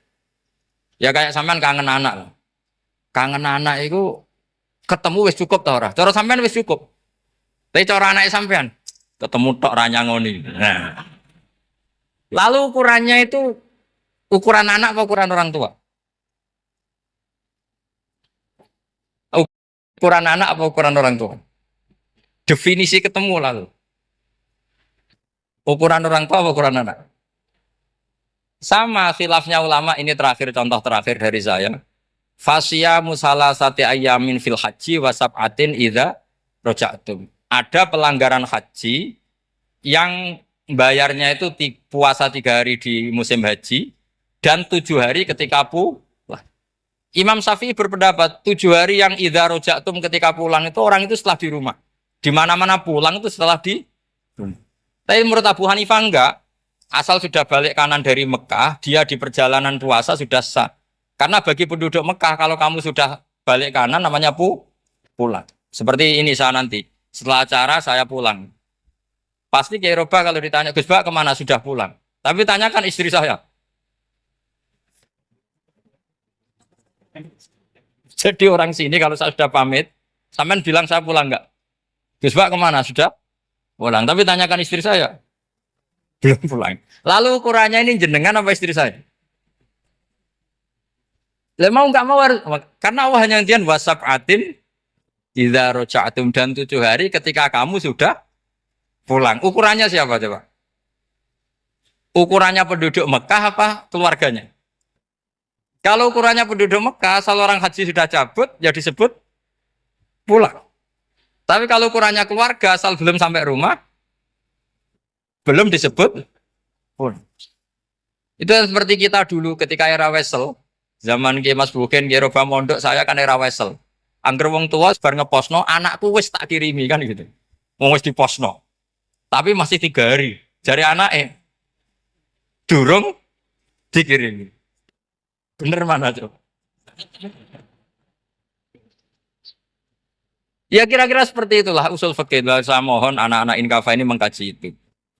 Ya kayak sampean kangen anak. Kangen anak itu ketemu wis cukup ta ora? Cara sampean wis cukup. Tapi cara anak sampean ketemu tok ra nyangoni. Nah. Lalu ukurannya itu ukuran anak apa ukuran orang tua? Ukuran anak apa ukuran orang tua? Definisi ketemu lalu. Ukuran orang tua apa ukuran anak? Sama khilafnya ulama ini terakhir contoh terakhir dari saya. Fasya musala sati ayamin fil haji wasab'atin idza roja'tum. Ada pelanggaran haji yang bayarnya itu puasa 3 hari di musim haji dan 7 hari ketika pulang. Imam Syafi'i berpendapat 7 hari yang idza roja'tum ketika pulang itu orang itu setelah di rumah. Di mana-mana pulang itu setelah di rumah. Tapi menurut Abu Hanifah enggak. Asal sudah balik kanan dari Mekah, dia di perjalanan puasa sudah sah. Karena bagi penduduk Mekah, kalau kamu sudah balik kanan, namanya pulang. Seperti ini saya nanti. Setelah acara, saya pulang. Pasti ke Eropa kalau ditanya, Gus Bak kemana? Sudah pulang. Tapi tanyakan istri saya. Jadi orang sini kalau saya sudah pamit, sampean bilang saya pulang enggak? Gus Bak kemana? Sudah pulang. Tapi tanyakan istri saya. Belum pulang. Lalu ukurannya ini jenengan apa istri saya? Lah mau nggak mau karena Allah hanya ngertian wasab'atin idza roja'tum dan 7 hari ketika kamu sudah pulang. Ukurannya siapa coba? Ukurannya penduduk Mekah apa keluarganya? Kalau ukurannya penduduk Mekah, asal orang haji sudah cabut, ya disebut pulang. Tapi kalau ukurannya keluarga, asal belum sampai rumah, belum disebut pun. Itu seperti kita dulu ketika era Wesel, zaman Ki Mas Buken, Ki Roba Mondok, saya kan era Wesel. Angger wong tua bar ngeposno, anakku wis tak kirimi kan gitu. Wong wis diposno. Tapi masih 3 hari. Jari anake durung dikirimi. Bener mana coba? Ya kira-kira seperti itulah usul fikih. Saya mohon anak-anak Inkafa ini mengkaji itu.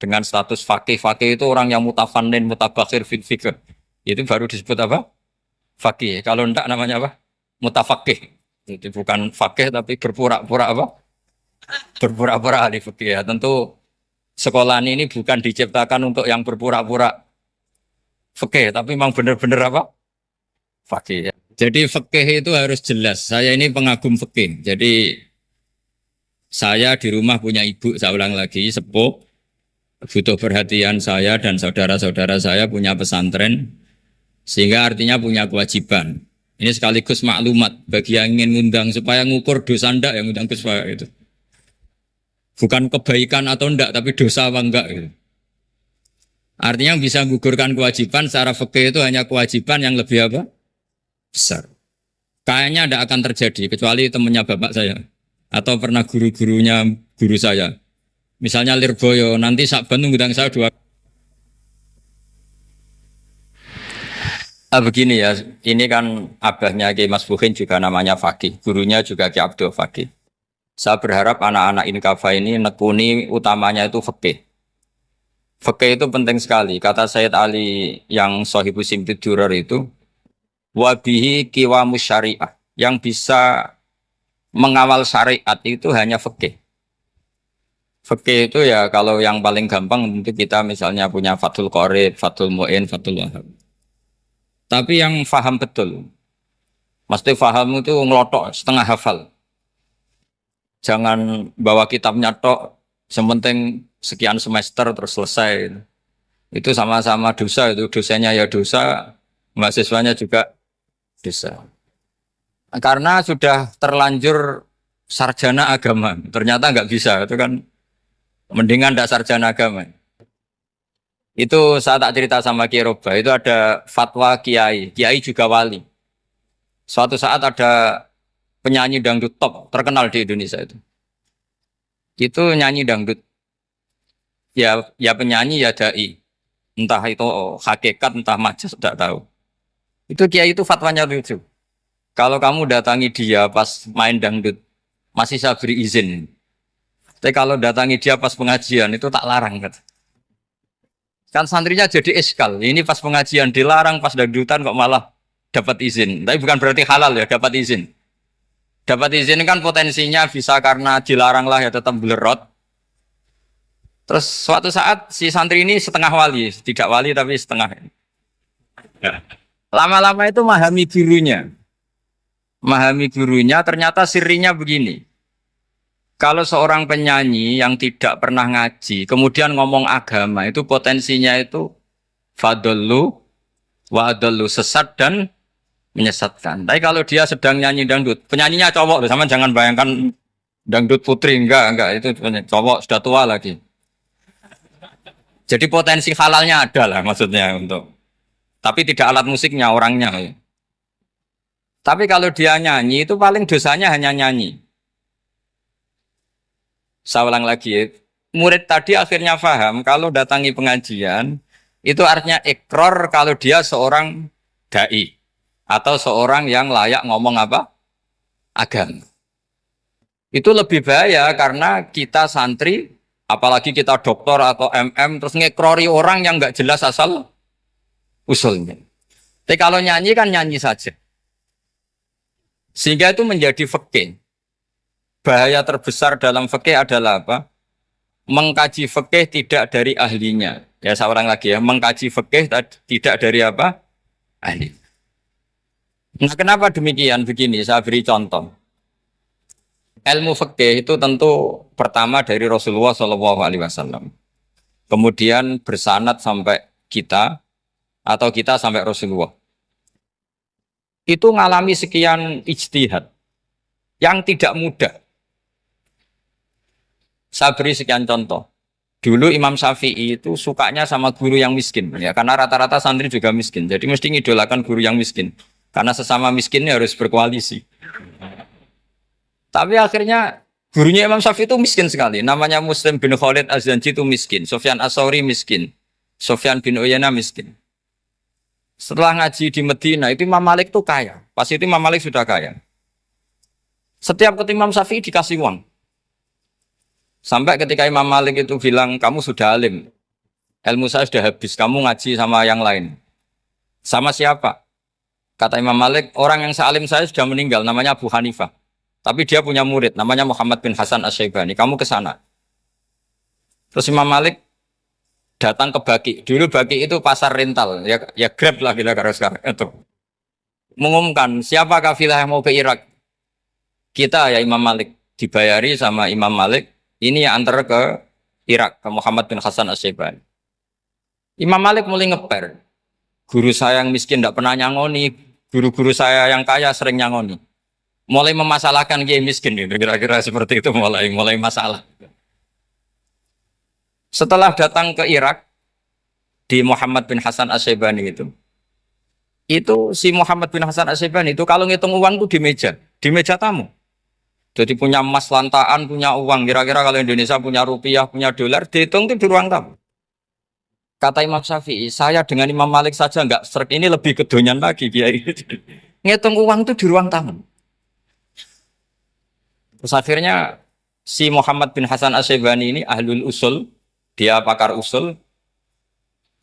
Dengan status fakih. Fakih itu orang yang mutafannin, mutabakhir, fikih. Itu baru disebut apa? Fakih. Kalau enggak namanya apa? Mutafakih. Itu bukan fakih tapi berpura-pura apa? Berpura-pura ahli fikih. Ya, tentu sekolah ini bukan diciptakan untuk yang berpura-pura fikih. Tapi memang benar-benar apa? Fakih. Ya. Jadi fikih itu harus jelas. Saya ini pengagum fikih. Jadi saya di rumah punya ibu, saya ulang lagi, sepuh. Butuh perhatian saya dan saudara-saudara saya punya pesantren sehingga artinya punya kewajiban. Ini sekaligus maklumat bagi yang ingin ngundang supaya ngukur dosa ndak yang ngundang Gus Pak itu. Bukan kebaikan atau ndak tapi dosa apa enggak gitu. Artinya bisa menggugurkan kewajiban secara fikih itu hanya kewajiban yang lebih apa? Besar. Kayaknya ndak akan terjadi kecuali temannya bapak saya atau pernah guru-gurunya guru saya. Misalnya Lirboyo, nanti Saban ngundang saya 2. Begini ya, ini kan abahnya Ki Mas Buhin juga namanya Fakih, gurunya juga Ki Abdul Fakih. Saya berharap anak-anak Inkafa ini nekuni utamanya itu fikih. Fikih itu penting sekali. Kata Sayyid Ali yang Sohibu Simtid Durar itu, wabihi kiwamus syariah. Yang bisa mengawal syariat itu hanya fikih. Fikih itu ya kalau yang paling gampang tentu kita misalnya punya Fathul Qorib, Fathul Mu'in, Fathul Wahab. Tapi yang faham betul, mesti faham itu ngelotok setengah hafal. Jangan bawa kitabnya tok, sementing sekian semester terus selesai. Itu sama-sama dosa, itu dosanya ya dosa, mahasiswanya juga dosa. Karena sudah terlanjur sarjana agama, ternyata nggak bisa, itu kan. Mendingan ndak sarjana agama. Itu saya tak cerita sama Kiai Roba, itu ada fatwa Kiai. Kiai juga wali. Suatu saat ada penyanyi dangdut top terkenal di Indonesia itu. Itu nyanyi dangdut. Ya penyanyi ya dai. Entah itu hakikat entah majas tidak tahu. Itu Kiai itu fatwanya lucu. Kalau kamu datangi dia pas main dangdut, masih saya beri izin. Tapi kalau datangi dia pas pengajian itu tak larang kan. Kan santrinya jadi eskal. Ini pas pengajian dilarang, pas dangdutan kok malah dapat izin. Tapi bukan berarti halal ya, dapat izin. Dapat izin kan potensinya bisa karena dilarang lah ya tetap belerot. Terus suatu saat si santri ini setengah wali, tidak wali tapi setengah. Lama-lama itu memahami gurunya. memahami gurunya, ternyata sirinya begini. Kalau seorang penyanyi yang tidak pernah ngaji, kemudian ngomong agama, itu potensinya itu fadollu wa adollu, sesat dan menyesatkan. Tapi kalau dia sedang nyanyi dangdut, penyanyinya cowok, sama jangan bayangkan dangdut putri, enggak, itu cowok sudah tua lagi. Jadi potensi halalnya ada lah maksudnya untuk, tapi tidak alat musiknya orangnya. Tapi kalau dia nyanyi itu paling dosanya hanya nyanyi. Saya ulang lagi, ya. Murid tadi akhirnya paham kalau datangi pengajian itu artinya ikrar kalau dia seorang dai atau seorang yang layak ngomong apa? Agama. Itu lebih bahaya karena kita santri, apalagi kita doktor atau MM, terus ngekrori orang yang nggak jelas asal usulnya. Tapi kalau nyanyi kan nyanyi saja. Sehingga itu menjadi fikih. Bahaya terbesar dalam fikih adalah apa? Mengkaji fikih tidak dari ahlinya. Ya saya ulang lagi ya, mengkaji fikih tidak dari apa? Ahli. Nah kenapa demikian? Begini, saya beri contoh. Ilmu fikih itu tentu pertama dari Rasulullah SAW. Kemudian bersanad sampai kita atau kita sampai Rasulullah. Itu ngalami sekian ijtihad yang tidak mudah. Saya beri sekian contoh. Dulu Imam Syafi'i itu sukanya sama guru yang miskin, ya karena rata-rata santri juga miskin. Jadi mesti ngidolakan guru yang miskin, karena sesama miskinnya harus berkoalisi. Tapi akhirnya gurunya Imam Syafi'i itu miskin sekali. Namanya Muslim bin Khalid Az-Zanji itu miskin, Sufyan As-Tsauri miskin, Sufyan bin Uyainah miskin. Setelah ngaji di Medina itu Imam Malik itu kaya. Pas itu Imam Malik sudah kaya. Setiap ketemu Imam Syafi'i dikasih uang. Sampai ketika Imam Malik itu bilang, kamu sudah alim, ilmu saya sudah habis, kamu ngaji sama yang lain. Sama siapa? Kata Imam Malik, orang yang sealim saya sudah meninggal, namanya Abu Hanifah. Tapi dia punya murid, namanya Muhammad bin Hasan Asy-Syaibani, kamu ke sana. Terus Imam Malik datang ke Baki. Dulu Baki itu pasar rental, ya Grab lah kita sekarang. Itu. Mengumumkan, siapa kafilah yang mau ke Irak? Kita ya Imam Malik, dibayari sama Imam Malik. Ini yang antar ke Irak, ke Muhammad bin Hasan Asy-Syaibani. Imam Malik mulai ngeper. Guru saya yang miskin tidak pernah nyangoni, guru-guru saya yang kaya sering nyangoni. Mulai memasalahkan kiai miskin, gitu. Kira-kira seperti itu mulai masalah. Setelah datang ke Irak, di Muhammad bin Hasan Asy-Syaibani itu si Muhammad bin Hasan Asy-Syaibani itu kalau ngitung uang itu di meja tamu. Jadi punya emas lantaan, punya uang. Kira-kira kalau Indonesia punya rupiah, punya dolar, dihitung itu di ruang tamu. Kata Imam Syafi'i, saya dengan Imam Malik saja nggak serak, ini lebih kedonyan lagi. Ngitung uang itu di ruang tamu. Terus akhirnya si Muhammad bin Hasan Asy-Syaibani ini ahlul usul, dia pakar usul.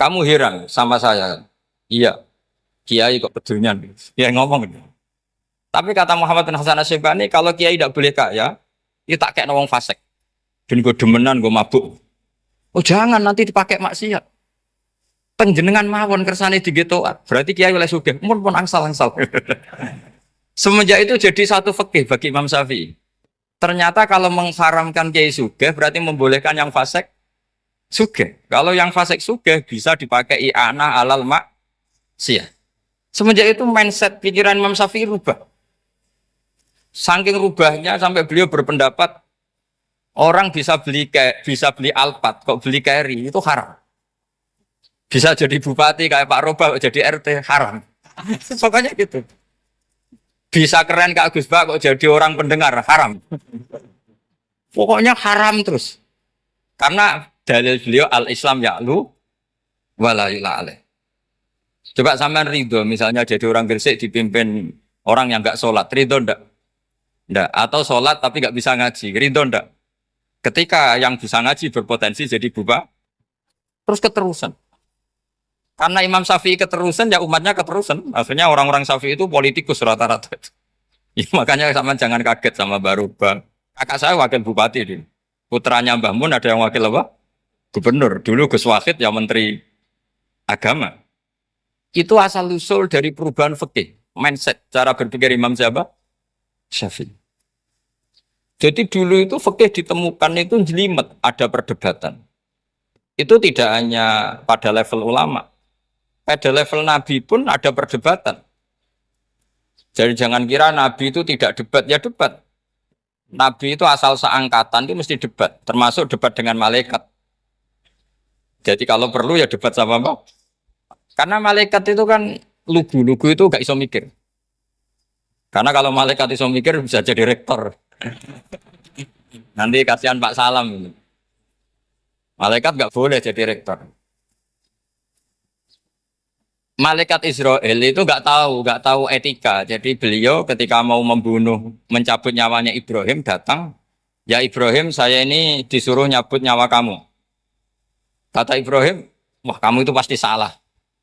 Kamu heran sama saya? Iya, kiai kok kedonyan. Dia ngomong gitu. Tapi kata Muhammad bin Hasan Asy-Syaibani, kalau kiai tidak boleh kaya, itu tak kayak wong fasik. Dan gue demenan, gue mabuk. Oh jangan, nanti dipakai maksiat. Penjenengan mawon kersane digetoat. Berarti kiai oleh sugih. Mun pun angsal-angsal. Semenjak itu jadi satu fikih bagi Imam Syafi'i. Ternyata kalau mengharamkan kiai sugih, berarti membolehkan yang fasik sugih. Kalau yang fasik sugih bisa dipakai i'anah alal maksiyah. Semenjak itu mindset pikiran Imam Syafi'i rubah. Saking rubahnya sampai beliau berpendapat orang bisa beli Alphard, kok beli carry itu haram. Bisa jadi bupati kayak Pak Roba, jadi RT haram. Pokoknya gitu. Bisa keren Kak Gus Bak, kok jadi orang pendengar haram. Pokoknya haram terus. Karena dalil beliau al-Islam ya'lu wala yu'la alaih. Coba sampean ridho misalnya jadi orang Gresik dipimpin orang yang enggak sholat, ridho enggak? Nggak, atau sholat tapi nggak bisa ngaji, ridho ndak? Ketika yang bisa ngaji berpotensi jadi buba, terus keterusan. Karena Imam Syafi'i keterusan, ya umatnya keterusan. Akhirnya orang-orang Syafi'i itu politikus rata-rata. Ya, makanya sama jangan kaget sama Baruba. Kakak saya wakil bupati, di putranya Mbah Mun ada yang wakil apa? Gubernur. Dulu Gus Wahid yang menteri agama. Itu asal usul dari perubahan fikih, mindset, cara berpikir Imam siapa? Syafi'i. Jadi dulu itu fikih ditemukan itu jelimet, ada perdebatan. Itu tidak hanya pada level ulama, pada level nabi pun ada perdebatan. Jadi jangan kira nabi itu tidak debat, ya debat. Nabi itu asal seangkatan itu mesti debat, termasuk debat dengan malaikat. Jadi kalau perlu ya debat sama apa? Karena malaikat itu kan lugu itu gak iso mikir. Karena kalau malaikat iso mikir bisa jadi rektor. Nanti kasihan Pak Salam. Malaikat gak boleh jadi rektor. Malaikat Israel itu nggak tahu etika. Jadi beliau ketika mau membunuh, mencabut nyawanya Ibrahim datang, ya Ibrahim saya ini disuruh nyabut nyawa kamu. Kata Ibrahim, wah kamu itu pasti salah.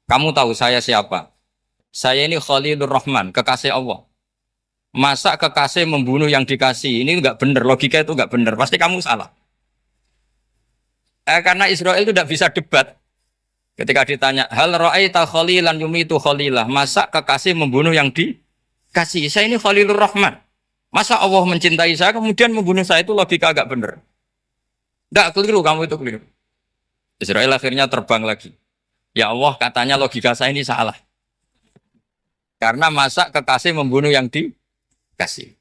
Kamu tahu saya siapa? Saya ini Khalilur Rahman, kekasih Allah. Masa kekasih membunuh yang dikasih? Ini nggak benar, logika itu nggak benar. Pasti kamu salah. Karena Israel itu tidak bisa debat. Ketika ditanya, hal ra'aita khalilan yumitu khalilah, masa kekasih membunuh yang dikasih? Saya ini Khalilur Rahman. Masa Allah mencintai saya kemudian membunuh saya, itu logika agak benar. Enggak, keliru, kamu itu keliru. Israel akhirnya terbang lagi. Ya Allah, katanya logika saya ini salah. Karena masa kekasih membunuh yang dikasih.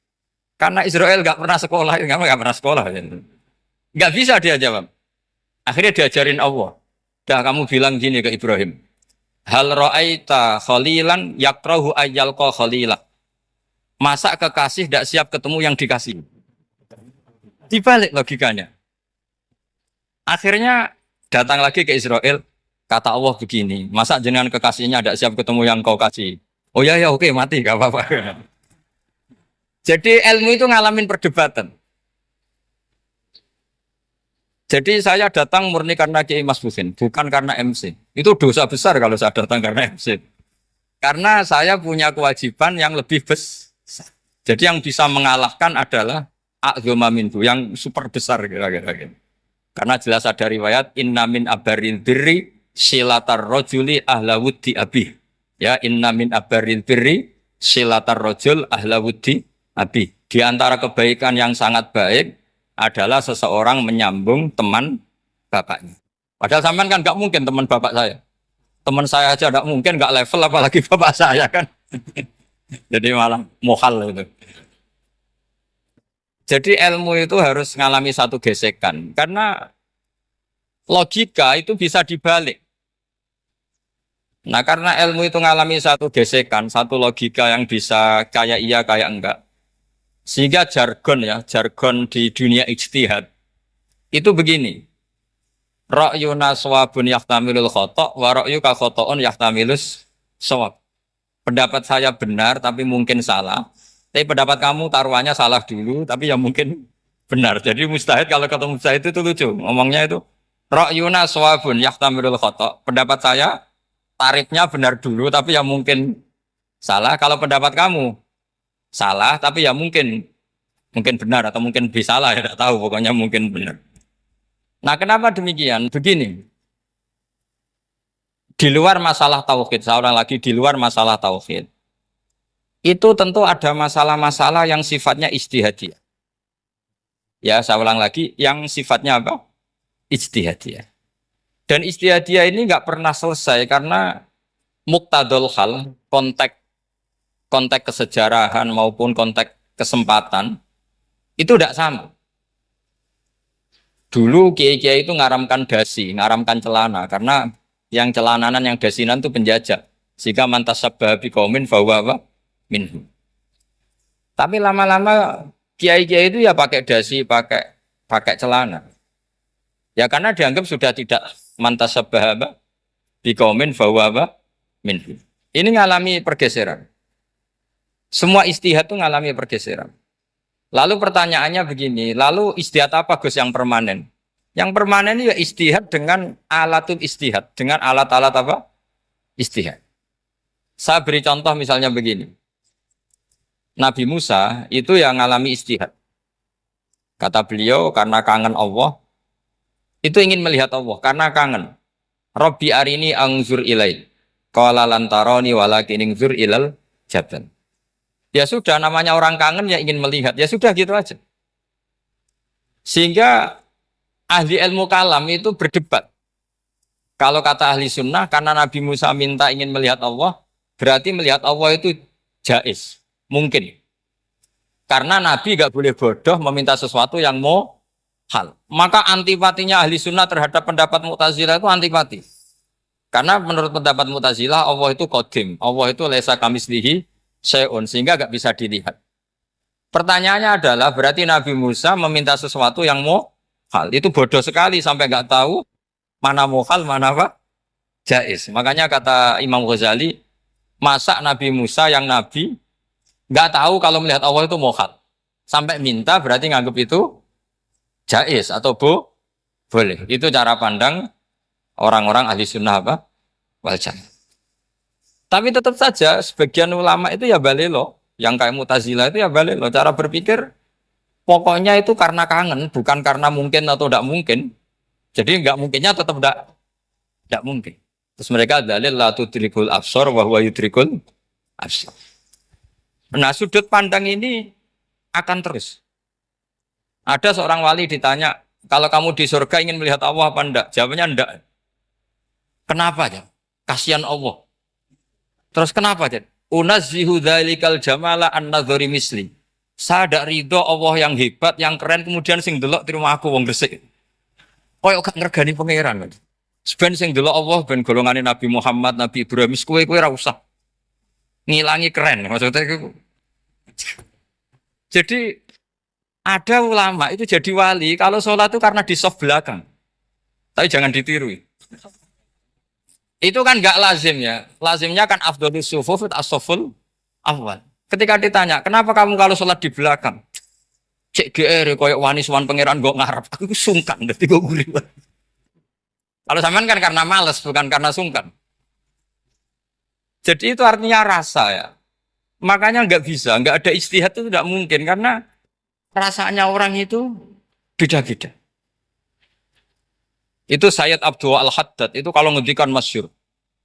Karena Israel nggak pernah sekolah, nggak pernah sekolah. Nggak bisa dia jawab. Akhirnya diajarin Allah. Dah kamu bilang gini ke Ibrahim. Hal ra'aita khalilan yakrahu ayyalqa khalilah. Masa kekasih tidak siap ketemu yang dikasih. Dibalik logikanya. Akhirnya datang lagi ke Israel. Kata Allah begini. Masa jenengan kekasihnya tidak siap ketemu yang kau kasih. Oh ya oke mati gak apa-apa. Jadi ilmu itu ngalamin perdebatan. Jadi saya datang murni karena Kiai Mas Husin, bukan karena MC. Itu dosa besar kalau saya datang karena MC. Karena saya punya kewajiban yang lebih besar. Jadi yang bisa mengalahkan adalah a'dzama minhu, yang super besar kira-kira. Karena jelas ada riwayat inna min abaril birri silatar rajuli ahla wuddi abih. Ya, inna min abaril birri silatar rajul ahla wuddi abih. Di antara kebaikan yang sangat baik adalah seseorang menyambung teman bapaknya. Padahal sampean kan nggak mungkin teman bapak saya. Teman saya aja nggak mungkin, nggak level apalagi bapak saya kan. Jadi malah mohal itu. Jadi ilmu itu harus mengalami satu gesekan. Karena logika itu bisa dibalik. Nah karena ilmu itu mengalami satu gesekan, satu logika yang bisa kayak iya kayak enggak. Sehingga jargon di dunia ijtihad itu begini. Ra'yuna shawabun yahtamilul khata' wa ra'yuka khata'un yahtamilus shawab. Pendapat saya benar tapi mungkin salah. Tapi pendapat kamu taruhannya salah dulu tapi ya mungkin benar. Jadi mustahid kalau ketemu mustahid itu lucu. Ngomongnya itu ra'yuna shawabun yahtamilul khata'. Pendapat saya tarifnya benar dulu tapi ya mungkin salah. Kalau pendapat kamu salah tapi ya mungkin benar atau mungkin bisa salah, ya tidak tahu, pokoknya mungkin benar. Nah kenapa demikian? Begini, di luar masalah tauhid, seorang lagi di luar masalah tauhid itu tentu ada masalah-masalah yang sifatnya ijtihadiyah. Ya saya ulang lagi, yang sifatnya apa? Ijtihadiyah. Dan ijtihadiyah ini nggak pernah selesai karena muqtadul hal, konteks kesejarahan maupun konteks kesempatan itu tidak sama. Dulu kiai-kiai itu ngaramkan dasi, ngaramkan celana karena yang celananan yang dasinan itu penjajah. Sehingga mantas sabah biqaumin fahuwa minhu. Tapi lama-lama kiai-kiai itu ya pakai dasi, pakai celana. Ya karena dianggap sudah tidak mantas sabah biqaumin fahuwa minhu. Ini ngalami pergeseran. Semua istihad itu ngalami pergeseran. Lalu pertanyaannya begini, lalu istihad apa Gus yang permanen? Yang permanen itu ya istihad dengan alatul istihad, dengan alat-alat apa? Istihad. Saya beri contoh misalnya begini. Nabi Musa itu yang ngalami istihad. Kata beliau karena kangen Allah, itu ingin melihat Allah karena kangen. Rabbi arini angzur ilai. Qala lan tarani walakin ingzur ilal jabal. Ya sudah, namanya orang kangen ya ingin melihat. Ya sudah gitu aja. Sehingga ahli ilmu kalam itu berdebat. Kalau kata ahli sunnah, karena Nabi Musa minta ingin melihat Allah, berarti melihat Allah itu jais, mungkin. Karena Nabi gak boleh bodoh meminta sesuatu yang mau hal. Maka antipatinya ahli sunnah terhadap pendapat Mu'tazilah itu antipati. Karena menurut pendapat Mu'tazilah, Allah itu qadim. Allah itu laisa kamislihi syai'un, sehingga gak bisa dilihat. Pertanyaannya adalah, berarti Nabi Musa meminta sesuatu yang mau hal. Itu bodoh sekali sampai gak tahu mana mukhal, mana apa? Jais. Makanya kata Imam Ghazali, masa Nabi Musa yang Nabi nggak tahu kalau melihat Allah itu mukhal. Sampai minta berarti nganggap itu jais atau boleh. Itu cara pandang orang-orang ahli sunnah apa? Wal jamaah. Tapi tetap saja sebagian ulama itu ya balelo. Yang kayak Mu'tazilah itu ya balelo. Cara berpikir pokoknya itu karena kangen, bukan karena mungkin atau tidak mungkin. Jadi nggak mungkinnya tetap tidak mungkin. Terus mereka dalil la tudrikul absor wa huwa yudrikul absor. Nah, sudut pandang ini akan terus. Ada seorang wali ditanya, kalau kamu di surga ingin melihat Allah apa enggak? Jawabannya enggak. Kenapa ya? Kasihan Allah. Terus kenapa ya? Unazzihu dzalikal jamala an-nadzari misli. Saya tidak ridho Allah yang hebat, yang keren, kemudian sing delok terima aku wong gresik. Koyok gak ngergani pangeran. Seben sing delok Allah ben golongane Nabi Muhammad, Nabi Ibrahim, kowe ra usah ngilangi keren. Maksudnya itu. Jadi ada ulama itu jadi wali kalau sholat itu karena di soft belakang. Tapi jangan ditiru. Itu kan gak lazim ya. Lazimnya kan afdhalus sufuf as-saful awal. Ketika ditanya, kenapa kamu kalau sholat di belakang? Cek GR koyok wani suwan pangeran gue ngarep. Aku sungkan dadi gue gurih. Kalau sampean kan karena males bukan karena sungkan. Jadi itu artinya rasa ya. Makanya nggak bisa, nggak ada istihad itu tidak mungkin karena rasanya orang itu beda-beda. Itu Sayyid Abdul Al-Haddad itu kalau ngendikan masyhur.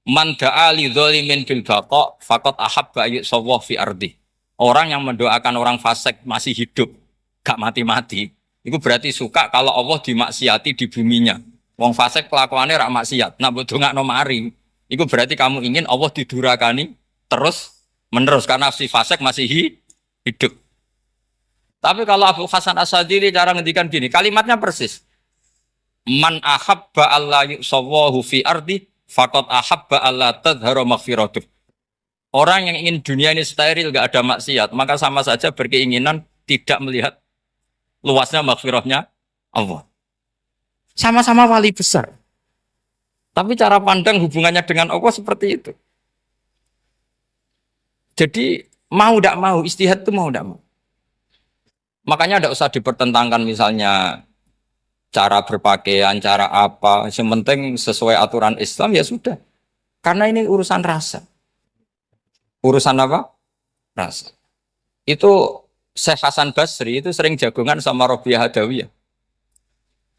Man da'a li dzalimin bil baqa faqad ahabba ayyusawwa fi ardi. Orang yang mendoakan orang fasik masih hidup, gak mati-mati, itu berarti suka kalau Allah dimaksiati di buminya. Wong fasik kelakuannya rak maksiat, nak mbok dongakno mari. Itu berarti kamu ingin Allah didurakani terus menerus karena si fasik masih hidup. Tapi kalau Abu Hasan As-Sadili cara ngendikan gini, kalimatnya persis. Man ahabba alla yusawwahu fi ardi faqad ahabba alla tadhharu maghfiratuh. Orang yang ingin dunia ini steril, gak ada maksiat, maka sama saja berkeinginan tidak melihat luasnya maghfirahnya Allah. Sama-sama wali besar. Tapi cara pandang hubungannya dengan Allah seperti itu. Jadi mau tidak mau, istihad itu mau tidak mau. Makanya tidak usah dipertentangkan misalnya cara berpakaian, cara apa. Yang penting sesuai aturan Islam ya sudah. Karena ini urusan rasa. Urusan apa? Rasa. Itu Syekh Hasan Basri itu sering jagongan sama Robiah Hadawiyah.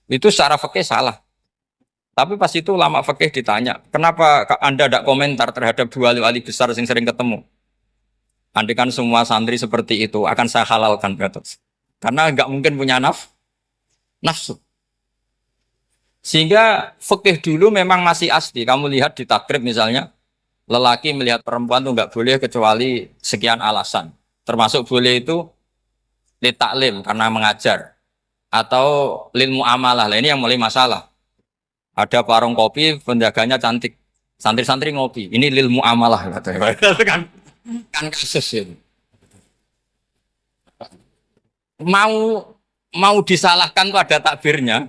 Itu secara fikih salah. Tapi pas itu ulama fikih ditanya, kenapa Anda tidak komentar terhadap dua wali besar yang sering ketemu? Andaikan semua santri seperti itu akan saya halalkan, karena nggak mungkin punya nafsu. Sehingga fikih dulu memang masih asli. Kamu lihat di takrib misalnya, lelaki melihat perempuan itu nggak boleh kecuali sekian alasan. Termasuk boleh itu litaklim karena mengajar atau lil muamalah. Lah ini yang mulai masalah. Ada warung kopi, penjaganya cantik, santri-santri ngopi. Ini lil muamalah kan kasus itu. Mau disalahkan tuh ada takbirnya.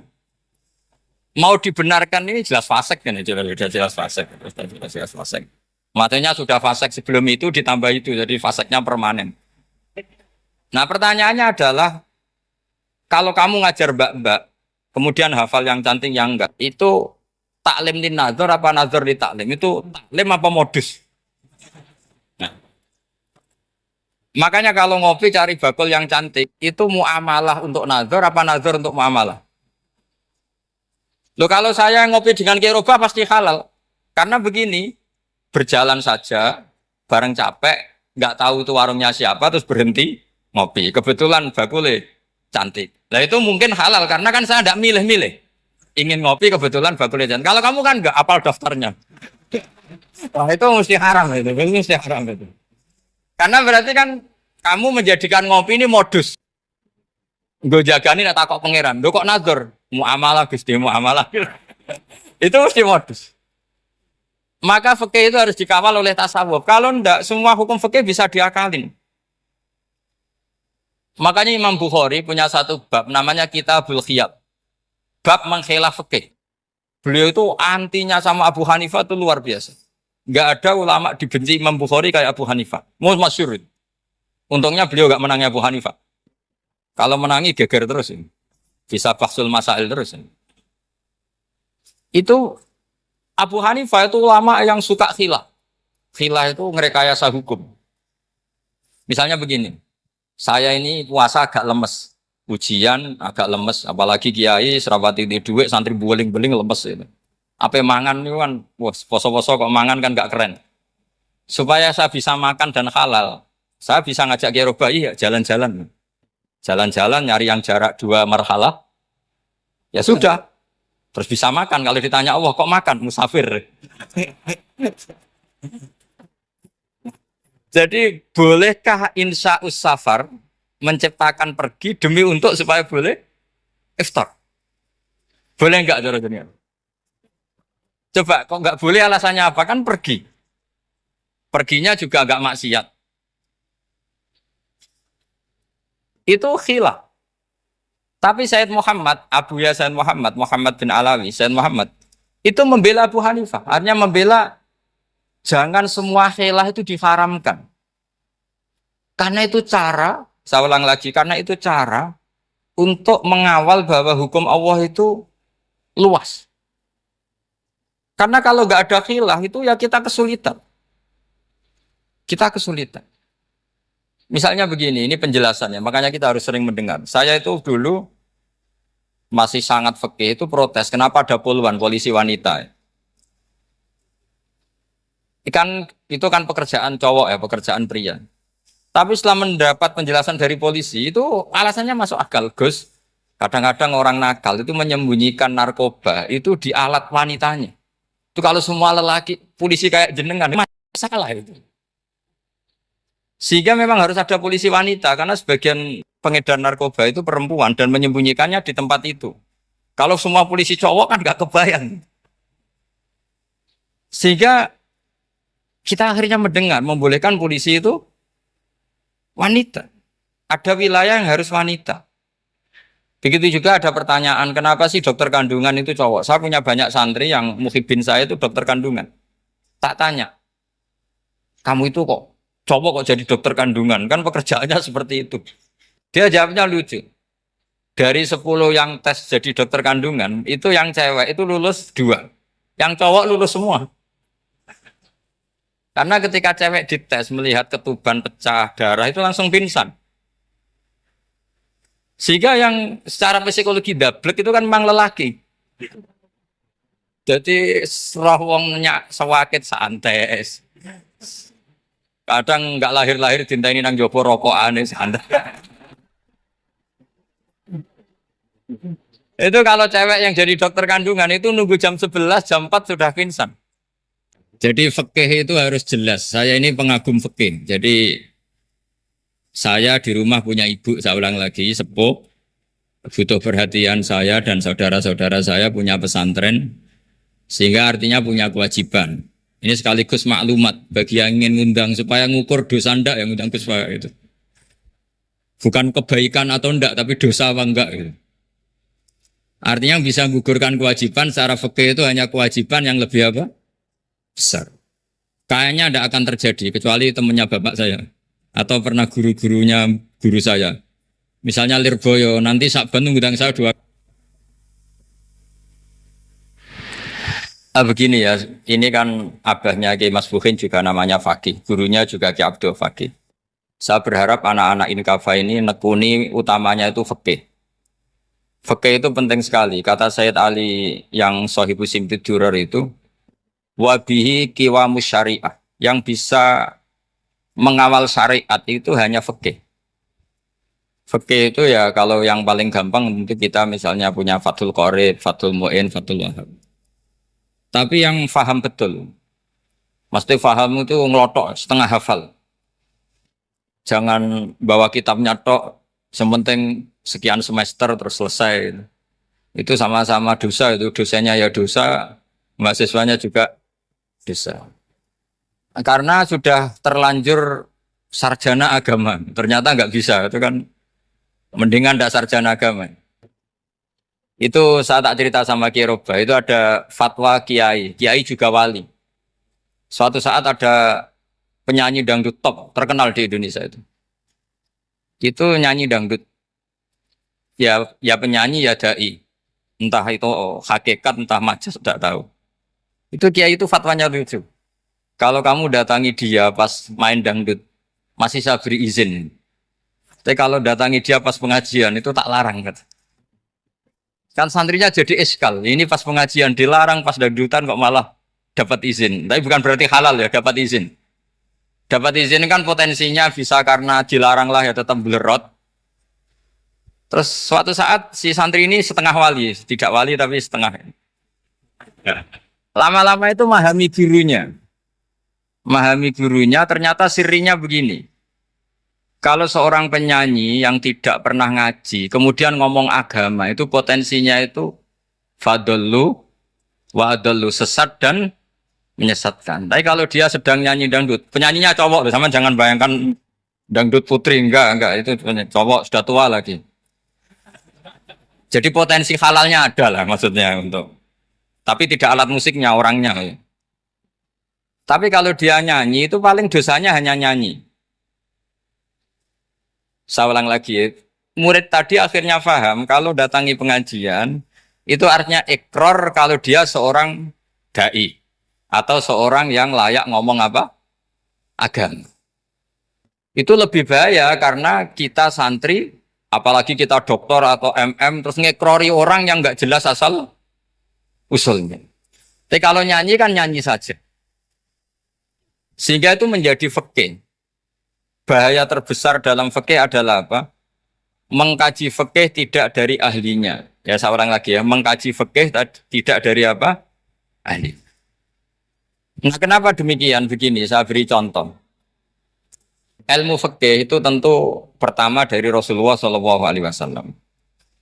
Mau dibenarkan ini jelas fasik kan, jelas fasik, jelas fasik. Matanya sudah fasik sebelum itu ditambah itu, jadi fasiknya permanen. Nah pertanyaannya adalah, kalau kamu ngajar mbak-mbak, kemudian hafal yang cantik yang enggak, itu taklim di nazar apa nazar di taklim? Itu taklim apa modus? Nah, makanya kalau ngopi cari bakul yang cantik, itu muamalah untuk nazar apa nazar untuk muamalah? Loh kalau saya ngopi dengan kirobah pasti halal. Karena begini, berjalan saja, bareng capek, nggak tahu itu warungnya siapa, terus berhenti ngopi. Kebetulan bakule cantik. Nah itu mungkin halal karena kan saya tidak milih-milih. Ingin ngopi kebetulan bakulnya cantik. Kalau kamu kan nggak apal daftarnya. Wah itu mesti haram itu mesti haram itu. Karena berarti kan kamu menjadikan ngopi ini modus. Gue jagani nak takok pangeran. Lo kok nazar? Muamalah Gusti, muamalah. Itu mesti modus. Maka fikih itu harus dikawal oleh tasawuf. Kalau ndak semua hukum fikih bisa diakalin. Makanya Imam Bukhari punya satu bab namanya Kitabul Khiyab. Bab mengkhilaf fikih. Beliau itu antinya sama Abu Hanifah itu luar biasa. Nggak ada ulama dibenci Imam Bukhari kayak Abu Hanifah. Masyhur. Untungnya beliau nggak menangi Abu Hanifah. Kalau menangi geger terus ini. Bisa bahsul masail terus ini. Itu Abu Hanifah itu ulama yang suka khilaf. Khilaf itu ngerekayasa hukum. Misalnya begini. Saya ini puasa agak lemes. Ujian agak lemes. Apalagi kiai serapati di duit santri beling-beling lemes itu. Apa mangan itu kan poso-poso kok mangan kan gak keren. Supaya saya bisa makan dan halal. Saya bisa ngajak kiai Robai ya jalan-jalan. Jalan-jalan nyari yang jarak 2 marhalah. Ya sudah. Terus bisa makan. Kalau ditanya Allah kok makan? Musafir. Jadi bolehkah insya'us safar menciptakan pergi demi untuk supaya boleh iftar? Boleh enggak cara dunia? Coba kok enggak boleh alasannya apa? Kan pergi. Perginya juga enggak maksiat. Itu khilaf. Tapi Said Muhammad, Abuya Said Muhammad, Muhammad bin Alawi, Said Muhammad, itu membela Abu Hanifah. Artinya membela jangan semua khilaf itu diharamkan. Karena itu cara, saya ulang lagi, karena itu cara untuk mengawal bahwa hukum Allah itu luas. Karena kalau nggak ada khilaf itu ya kita kesulitan. Kita kesulitan. Misalnya begini, ini penjelasannya, makanya kita harus sering mendengar. Saya itu dulu masih sangat fikih itu protes, kenapa ada puluhan polisi wanita? Itu kan pekerjaan cowok ya, pekerjaan pria. Tapi setelah mendapat penjelasan dari polisi, itu alasannya masuk akal, Gus. Kadang-kadang orang nakal itu menyembunyikan narkoba, itu di alat wanitanya. Itu kalau semua lelaki, polisi kayak jenengan, masalah itu. Sehingga memang harus ada polisi wanita karena sebagian pengedar narkoba itu perempuan dan menyembunyikannya di tempat itu. Kalau semua polisi cowok kan nggak kebayang. Sehingga kita akhirnya mendengar membolehkan polisi itu wanita. Ada wilayah yang harus wanita. Begitu juga ada pertanyaan, kenapa sih dokter kandungan itu cowok? Saya punya banyak santri yang muhibin saya itu dokter kandungan. Tak tanya, kamu itu kok cowok kok jadi dokter kandungan, kan pekerjaannya seperti itu. Dia jawabnya lucu. Dari 10 yang tes jadi dokter kandungan, itu yang cewek itu lulus 2. Yang cowok lulus semua. Karena ketika cewek dites melihat ketuban pecah darah itu langsung pingsan. Sehingga yang secara psikologi dablek itu kan memang lelaki. Jadi roh wongnya sewakit santai. Kadang nggak lahir-lahir dinteni nang jopo rokokane santai. Itu kalau cewek yang jadi dokter kandungan itu nunggu jam 11, jam 4 sudah pingsan. Jadi fikih itu harus jelas. Saya ini pengagum fikih. Jadi saya di rumah punya ibu, saya ulang lagi, sepuh. Butuh perhatian saya dan saudara-saudara saya punya pesantren. Sehingga artinya punya kewajiban. Ini sekaligus maklumat bagi yang ingin ngundang supaya ngukur dosa ndak yang ngundang Gus Pak itu. Bukan kebaikan atau ndak, tapi dosa apa enggak gitu. Artinya bisa menggugurkan kewajiban secara fikih itu hanya kewajiban yang lebih apa? Besar. Kayaknya ndak akan terjadi kecuali temannya bapak saya atau pernah guru-gurunya guru saya. Misalnya Lirboyo nanti Saban ngundang saya 2. Begini ya, ini kan abahnya Kiai Mas Buhin juga namanya Fakih, gurunya juga Kiai Abdul Fakih. Saya berharap anak-anak Inkafa ini nekuni utamanya itu fikih. Fikih itu penting sekali. Kata Sayyid Ali yang Sohibu Simtid Durar itu, wabihi kiwamus syariah, yang bisa mengawal syariat itu hanya fikih. Fikih itu ya kalau yang paling gampang tentu kita misalnya punya Fathul Qorib, Fathul Mu'in, Fathul Wahab. Tapi yang faham betul, mesti faham itu ngelotok setengah hafal. Jangan bawa kitabnya tok, sementing sekian semester terus selesai. Itu sama-sama dosa, itu dosanya ya dosa, mahasiswanya juga dosa. Karena sudah terlanjur sarjana agama, ternyata nggak bisa, itu kan mendingan ndak sarjana agama. Itu saya tak cerita sama Kiai Roba, itu ada fatwa Kiai, Kiai juga wali. Suatu saat ada penyanyi dangdut top terkenal di Indonesia itu. Itu nyanyi dangdut. Ya penyanyi ya dai. Entah itu hakikat entah majas tidak tahu. Itu Kiai itu fatwanya lucu. Kalau kamu datangi dia pas main dangdut masih saya beri izin. Tapi kalau datangi dia pas pengajian itu tak larang kata. Kan santrinya jadi eskal. Ini pas pengajian dilarang, pas dangdutan kok malah dapat izin. Tapi bukan berarti halal ya, dapat izin. Dapat izin kan potensinya bisa karena dilarang lah ya tetap belerot. Terus suatu saat si santri ini setengah wali, tidak wali tapi setengah. Ya. Lama-lama itu memahami gurunya. Memahami gurunya ternyata sirinya begini. Kalau seorang penyanyi yang tidak pernah ngaji, kemudian ngomong agama, itu potensinya itu fadollu wa adollu, sesat dan menyesatkan. Tapi kalau dia sedang nyanyi dangdut, penyanyinya cowok, sama jangan bayangkan dangdut putri, enggak, itu cowok sudah tua lagi. Jadi potensi halalnya ada lah maksudnya untuk, tapi tidak alat musiknya orangnya. Tapi kalau dia nyanyi itu paling dosanya hanya nyanyi. Saya ulang lagi, murid tadi akhirnya paham kalau datangi pengajian itu artinya ikror kalau dia seorang dai atau seorang yang layak ngomong apa? Agama. Itu lebih bahaya karena kita santri, apalagi kita doktor atau MM terus ngekrori orang yang nggak jelas asal usulnya. Tapi kalau nyanyi kan nyanyi saja. Sehingga itu menjadi fikih. Bahaya terbesar dalam fikih adalah apa? Mengkaji fikih tidak dari ahlinya. Ya saya ulang lagi ya, mengkaji fikih tidak dari apa? Ahli. Nah kenapa demikian? Begini, saya beri contoh. Ilmu fikih itu tentu pertama dari Rasulullah SAW.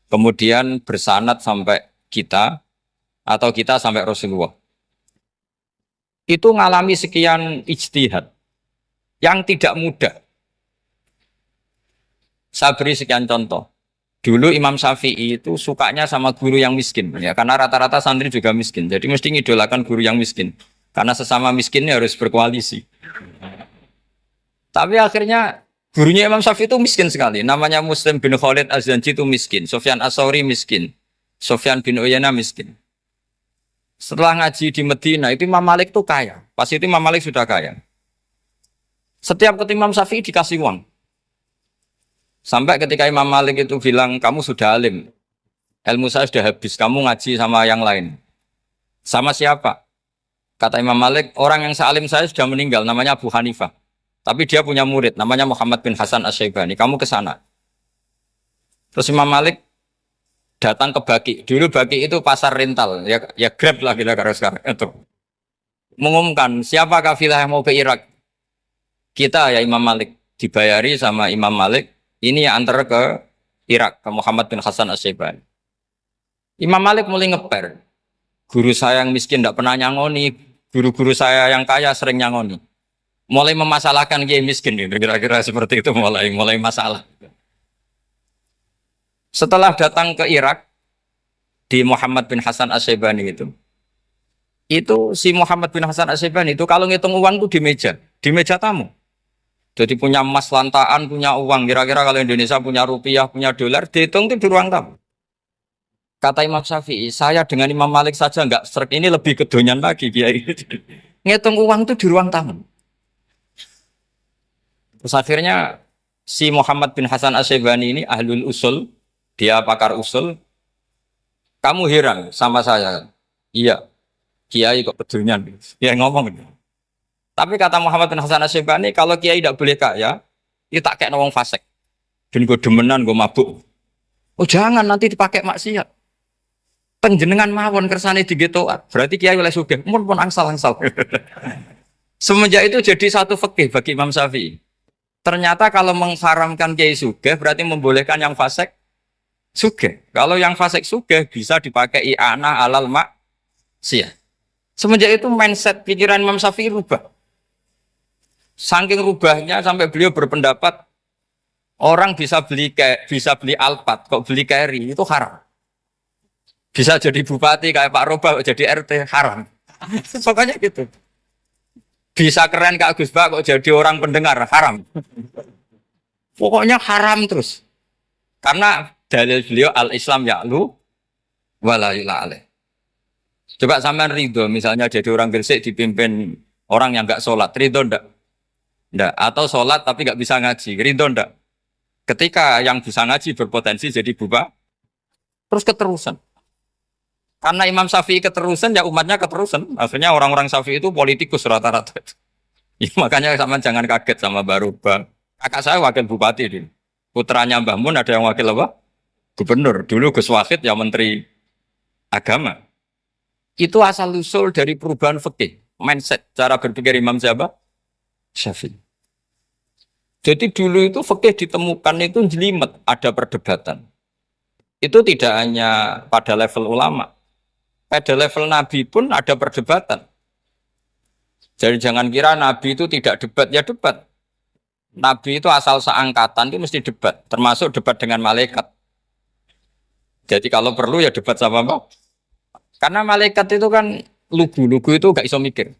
Kemudian bersanad sampai kita atau kita sampai Rasulullah. Itu ngalami sekian ijtihad yang tidak mudah. Saya beri sekian contoh. Dulu Imam Syafi'i itu sukanya sama guru yang miskin, ya karena rata-rata santri juga miskin. Jadi mesti ngidolakan guru yang miskin. Karena sesama miskinnya harus berkoalisi. Tapi akhirnya gurunya Imam Syafi'i itu miskin sekali. Namanya Muslim bin Khalid Az-Zanji itu miskin. Sufyan As-Tsauri miskin. Sufyan bin Uyainah miskin. Setelah ngaji di Medina itu Imam Malik itu kaya. Pas itu Imam Malik sudah kaya. Setiap ketemu Imam Syafi'i dikasih uang. Sampai ketika Imam Malik itu bilang, kamu sudah alim. Ilmu saya sudah habis, kamu ngaji sama yang lain. Sama siapa? Kata Imam Malik, orang yang sealim saya sudah meninggal, namanya Abu Hanifah. Tapi dia punya murid, namanya Muhammad bin Hasan Asy-Syaibani. Kamu ke sana. Terus Imam Malik datang ke Baki. Dulu Baki itu pasar rental. Ya Grab lah kira-kira sekarang. Itu. Mengumumkan, siapa kafilah yang mau ke Irak? Kita ya Imam Malik. Dibayari sama Imam Malik. Ini yang antar ke Irak, ke Muhammad bin Hasan Asy-Syaibani. Imam Malik mulai ngeper. Guru saya yang miskin tidak pernah nyangoni, guru-guru saya yang kaya sering nyangoni. Mulai memasalahkan kiai miskin, kira-kira seperti itu mulai masalah. Setelah datang ke Irak, di Muhammad bin Hasan Asy-Syaibani itu si Muhammad bin Hasan Asy-Syaibani itu kalau ngitung uang itu di meja tamu. Jadi punya emas lantaan, punya uang. Kira-kira kalau Indonesia punya rupiah, punya dolar, dihitung itu di ruang tamu. Kata Imam Syafi'i, saya dengan Imam Malik saja enggak serik, ini lebih kedonyan lagi. Ngitung uang itu di ruang tamu. Terus akhirnya si Muhammad bin Hasan Asy-Syaibani ini ahlul usul, dia pakar usul. Kamu heran sama saya? Iya, kiai kok kedonyan. Dia ngomong. Tapi kata Muhammad bin Hasan Asyibani, kalau kiai tidak boleh kaya, itu tak kayak wong fasik. Dan gue demenan, gue mabuk. Oh jangan, nanti dipakai maksiat. Penjenengan mawon kersane digetoat. Berarti kiai oleh sugih. Pun angsal-angsal. Semenjak itu jadi satu fikih bagi Imam Syafi'i. Ternyata kalau mengharamkan kiai sugih, berarti membolehkan yang fasik sugih. Kalau yang fasik sugih bisa dipakai i'anah alal maksiat. Semenjak itu mindset pikiran Imam Syafi'i rubah. Saking rubahnya sampai beliau berpendapat orang bisa beli Alphard, kok beli carry itu haram. Bisa jadi bupati kayak Pak Roba, jadi RT haram. Pokoknya gitu. Bisa keren kayak Gus Bak, kok jadi orang pendengar haram. Pokoknya haram terus. Karena dalil beliau al-Islam ya'lu wala yula alaih. Coba sampean ridho, misalnya jadi orang Gresik dipimpin orang yang nggak sholat, ridho ndak? Ndak. Atau sholat tapi nggak bisa ngaji, ridho ndak? Ketika yang bisa ngaji berpotensi jadi bupati, terus keterusan. Karena Imam Syafi'i keterusan, ya umatnya keterusan. Akhirnya orang-orang Syafi'i itu politikus rata-rata. Ya, makanya sama jangan kaget sama Baruba. Kakak saya wakil bupati ini. Putranya Mbah Mun ada yang wakil apa? Gubernur. Dulu Gus Wahid yang menteri agama. Itu asal usul dari perubahan fikih, mindset, cara berpikir Imam siapa? Syafi'i. Jadi dulu itu fikih ditemukan itu jelimet, ada perdebatan. Itu tidak hanya pada level ulama. Pada level Nabi pun ada perdebatan. Jadi jangan kira Nabi itu tidak debat, ya debat. Nabi itu asal seangkatan itu mesti debat, termasuk debat dengan malaikat. Jadi kalau perlu ya debat sama apa? Karena malaikat itu kan lugu itu gak iso mikir.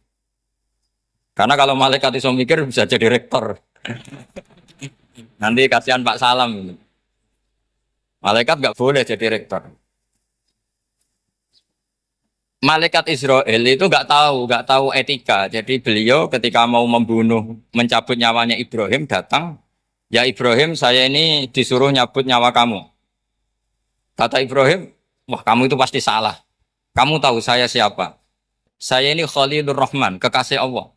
Karena kalau malaikat iso mikir bisa jadi rektor. Nanti kasihan Pak Salam. Malaikat gak boleh jadi rektor. Malaikat Israel itu nggak tahu etika. Jadi beliau ketika mau membunuh, mencabut nyawanya Ibrahim datang, ya Ibrahim saya ini disuruh nyabut nyawa kamu. Kata Ibrahim, wah kamu itu pasti salah. Kamu tahu saya siapa? Saya ini Khalilur Rahman, kekasih Allah.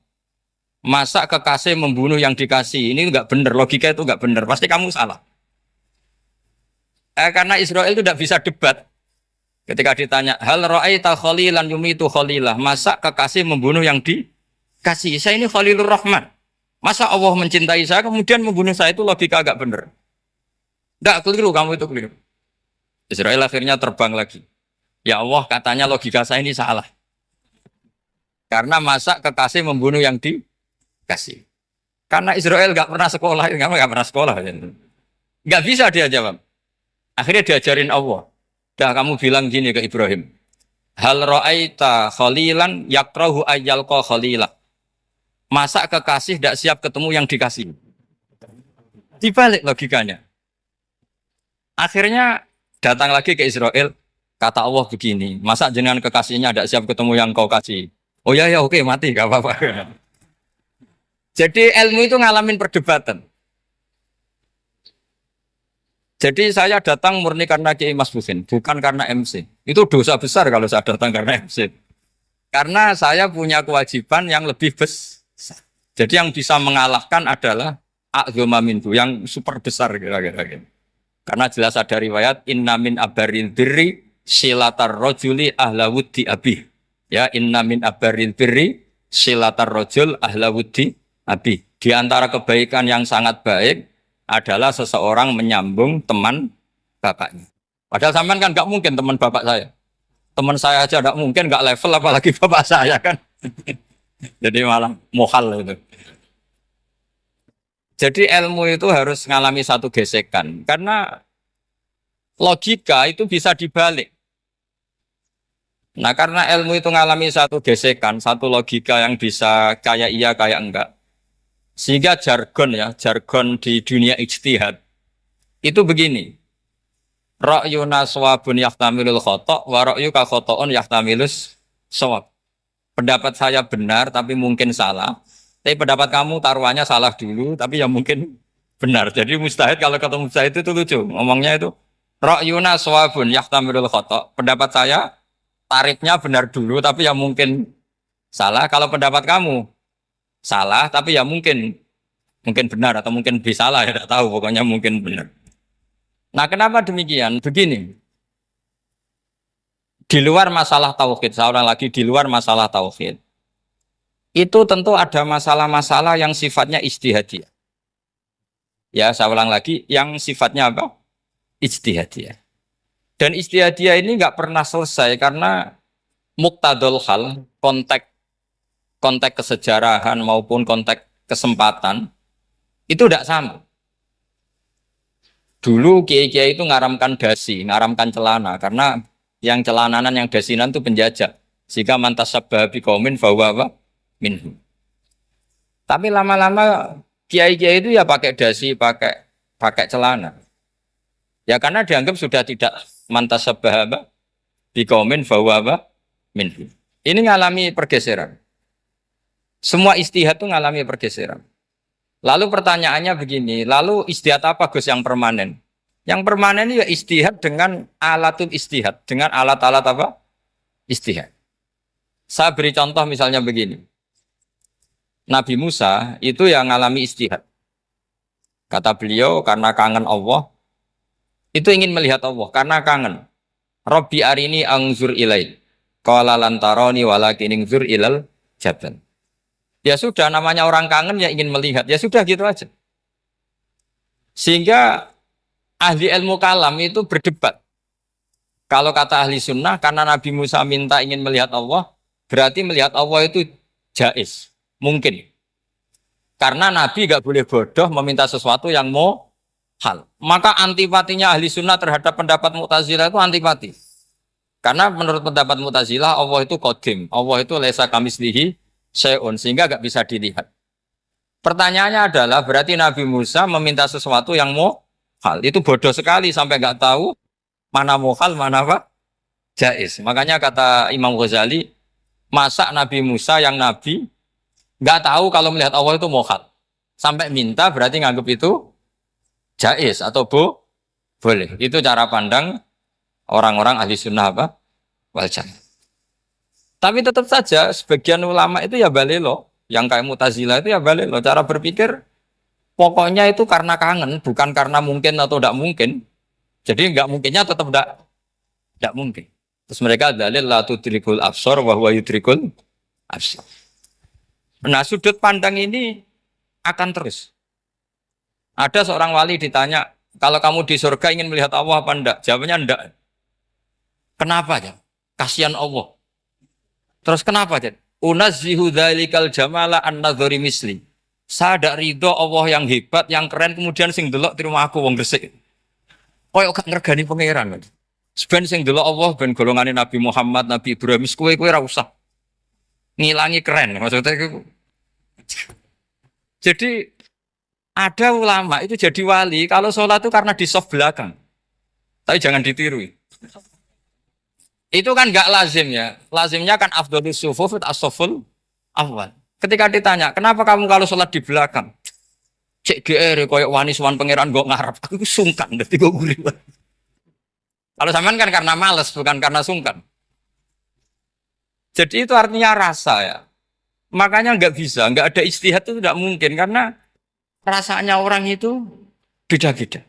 Masa kekasih membunuh yang dikasih? Ini nggak benar, logika itu nggak benar. Pasti kamu salah. Karena Israel itu tidak bisa debat. Ketika ditanya, hal ra'aita khalilan yumitu khalilah, masa kekasih membunuh yang dikasih? Saya ini Khalilur Rahman. Masa Allah mencintai saya kemudian membunuh saya, itu logika agak benar. Tidak keliru, kamu itu keliru. Israel akhirnya terbang lagi. Ya Allah, katanya logika saya ini salah. Karena masa kekasih membunuh yang dikasih. Karena Israel nggak pernah sekolah, nggak pernah sekolah. Nggak bisa dia jawab. Akhirnya diajarin Allah. Dah kamu bilang gini ke Ibrahim. Hal ra'aita khalilan yakrahu ayyalqa khalilah. Masa kekasih tidak siap ketemu yang dikasih. Dibalik logikanya. Akhirnya datang lagi ke Israel. Kata Allah begini. Masa jenengan kekasihnya tidak siap ketemu yang kau kasih. Oh ya oke mati gak apa-apa. Jadi ilmu itu ngalamin perdebatan. Jadi saya datang murni karena Kiai Mas Busin, bukan karena MC. Itu dosa besar kalau saya datang karena MC. Karena saya punya kewajiban yang lebih besar. Jadi yang bisa mengalahkan adalah a'dzama minhu, yang super besar kira-kira. Karena jelas ada riwayat inna min abaril birri silatar rajuli ahla wuddi abi. Ya, inna min abaril birri silatar rajul ahla wuddi abi. Di antara kebaikan yang sangat baik adalah seseorang menyambung teman bapaknya. Padahal sampean kan nggak mungkin teman bapak saya. Teman saya aja nggak mungkin, nggak level apalagi bapak saya kan. Jadi malah mohal itu. Jadi ilmu itu harus mengalami satu gesekan. Karena logika itu bisa dibalik. Nah karena ilmu itu mengalami satu gesekan, satu logika yang bisa kayak iya kayak enggak. Sehingga jargon di dunia ijtihad itu begini. Ra'yuna shawabun yahtamilul khata' wa ra'yuka khata'un yahtamilus shawab. Pendapat saya benar tapi mungkin salah. Tapi pendapat kamu taruhannya salah dulu tapi ya mungkin benar. Jadi mustahid kalau ketemu mustahid itu lucu. Ngomongnya itu ra'yuna shawabun yahtamilul khata'. Pendapat saya tarifnya benar dulu tapi ya mungkin salah. Kalau pendapat kamu salah, tapi ya mungkin benar atau mungkin bisa salah, ya tidak tahu, pokoknya mungkin benar. Nah, kenapa demikian? Begini, di luar masalah tauhid, seorang lagi di luar masalah tauhid, itu tentu ada masalah-masalah yang sifatnya ijtihadiyah. Ya, saya ulang lagi, yang sifatnya apa? Ijtihadiyah. Dan ijtihadiyah ini nggak pernah selesai karena muktadul hal, konteks kesejarahan maupun konteks kesempatan itu tidak sama. Dulu kiai-kiai itu ngaramkan dasi, ngaramkan celana karena yang celananan yang dasinan itu penjajah. Jika mantas sabah biqaumin bahwa apa? Minhu. Tapi lama-lama kiai-kiai itu ya pakai dasi, pakai celana. Ya karena dianggap sudah tidak mantas sabah apa? Biqaumin bahwa apa? Minhu. Ini ngalami pergeseran. Semua istihad itu ngalami pergeseran. Lalu pertanyaannya begini, lalu istihad apa Gus yang permanen? Yang permanen ya istihad dengan alatul istihad, dengan alat-alat apa? Istihad. Saya beri contoh misalnya begini. Nabi Musa itu yang ngalami istihad. Kata beliau karena kangen Allah, itu ingin melihat Allah karena kangen. Rabbi arini angzur ilai. Qala lan tarani walakin ingzur ilal jabal. Ya sudah, namanya orang kangen ya ingin melihat. Ya sudah gitu aja. Sehingga ahli ilmu kalam itu berdebat. Kalau kata ahli sunnah, karena Nabi Musa minta ingin melihat Allah, berarti melihat Allah itu jaiz. Mungkin. Karena Nabi gak boleh bodoh meminta sesuatu yang mau hal. Maka antipatinya ahli sunnah terhadap pendapat Mu'tazilah itu antipati. Karena menurut pendapat Mu'tazilah, Allah itu qadim. Allah itu laisa kamislihi syai'un, sehingga gak bisa dilihat. Pertanyaannya adalah, berarti Nabi Musa meminta sesuatu yang mau hal. Itu bodoh sekali sampai gak tahu mana mau hal, mana apa? Jaiz. Makanya kata Imam Ghazali, masa Nabi Musa yang Nabi gak tahu kalau melihat Allah itu mau hal. Sampai minta berarti nganggap itu jaiz atau boleh. Itu cara pandang orang-orang ahli sunnah apa? Wal jamaah. Tapi tetap saja sebagian ulama itu ya balelo, yang kayak Mu'tazilah itu ya balelo. Cara berpikir pokoknya itu karena kangen, bukan karena mungkin atau tidak mungkin. Jadi nggak mungkinnya tetap tidak mungkin. Terus mereka dalil la tudrikul absar wa huwa yudrikul absar. Nah, sudut pandang ini akan terus. Ada seorang wali ditanya, kalau kamu di surga ingin melihat Allah apa enggak? Jawabannya enggak. Kenapa ya? Kasihan Allah. Terus kenapa, Jen? Unazzihu dzalikal jamala an-nadhari misli. Saya tidak ridho Allah yang hebat, yang keren, kemudian sing delok terima aku wong gresik. Koyo gak ngergani pangeran. Seben sing delok Allah ben golongane Nabi Muhammad, Nabi Ibrahim, kowe ora usah ngilangi keren. Maksudnya itu. Jadi ada ulama itu jadi wali kalau sholat itu karena di soft belakang. Tapi jangan ditiru. Itu kan nggak lazim ya. Lazimnya kan afdhalus sufuf as-saful awal. Ketika ditanya, kenapa kamu kalau sholat di belakang? Cek GR koyok wani suwan pangeran gak ngarep. Aku sungkan dadi kok gurih. Kalau sampean kan karena males, bukan karena sungkan. Jadi itu artinya rasa ya. Makanya nggak bisa, nggak ada ijtihad itu tidak mungkin karena rasanya orang itu beda-beda.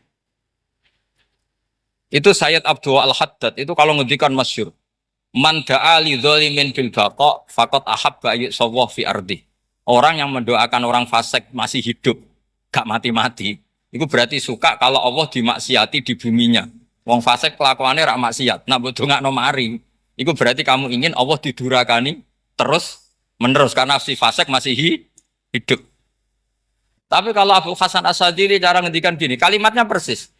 Itu Sayyid Abdul Al-Haddad itu kalau ngendikan masyhur. Man da'a li dzalimin bil baqa faqad ahabba yusawwa fi ardi. Orang yang mendoakan orang fasik masih hidup, gak mati-mati, itu berarti suka kalau Allah dimaksiati di buminya. Wong fasik kelakuannya rak maksiat, nak mbok dongakno mari. Itu berarti kamu ingin Allah didurakani terus menerus karena si fasik masih hidup. Tapi kalau Abu Hasan As-Sadili cara ngendikan gini, kalimatnya persis.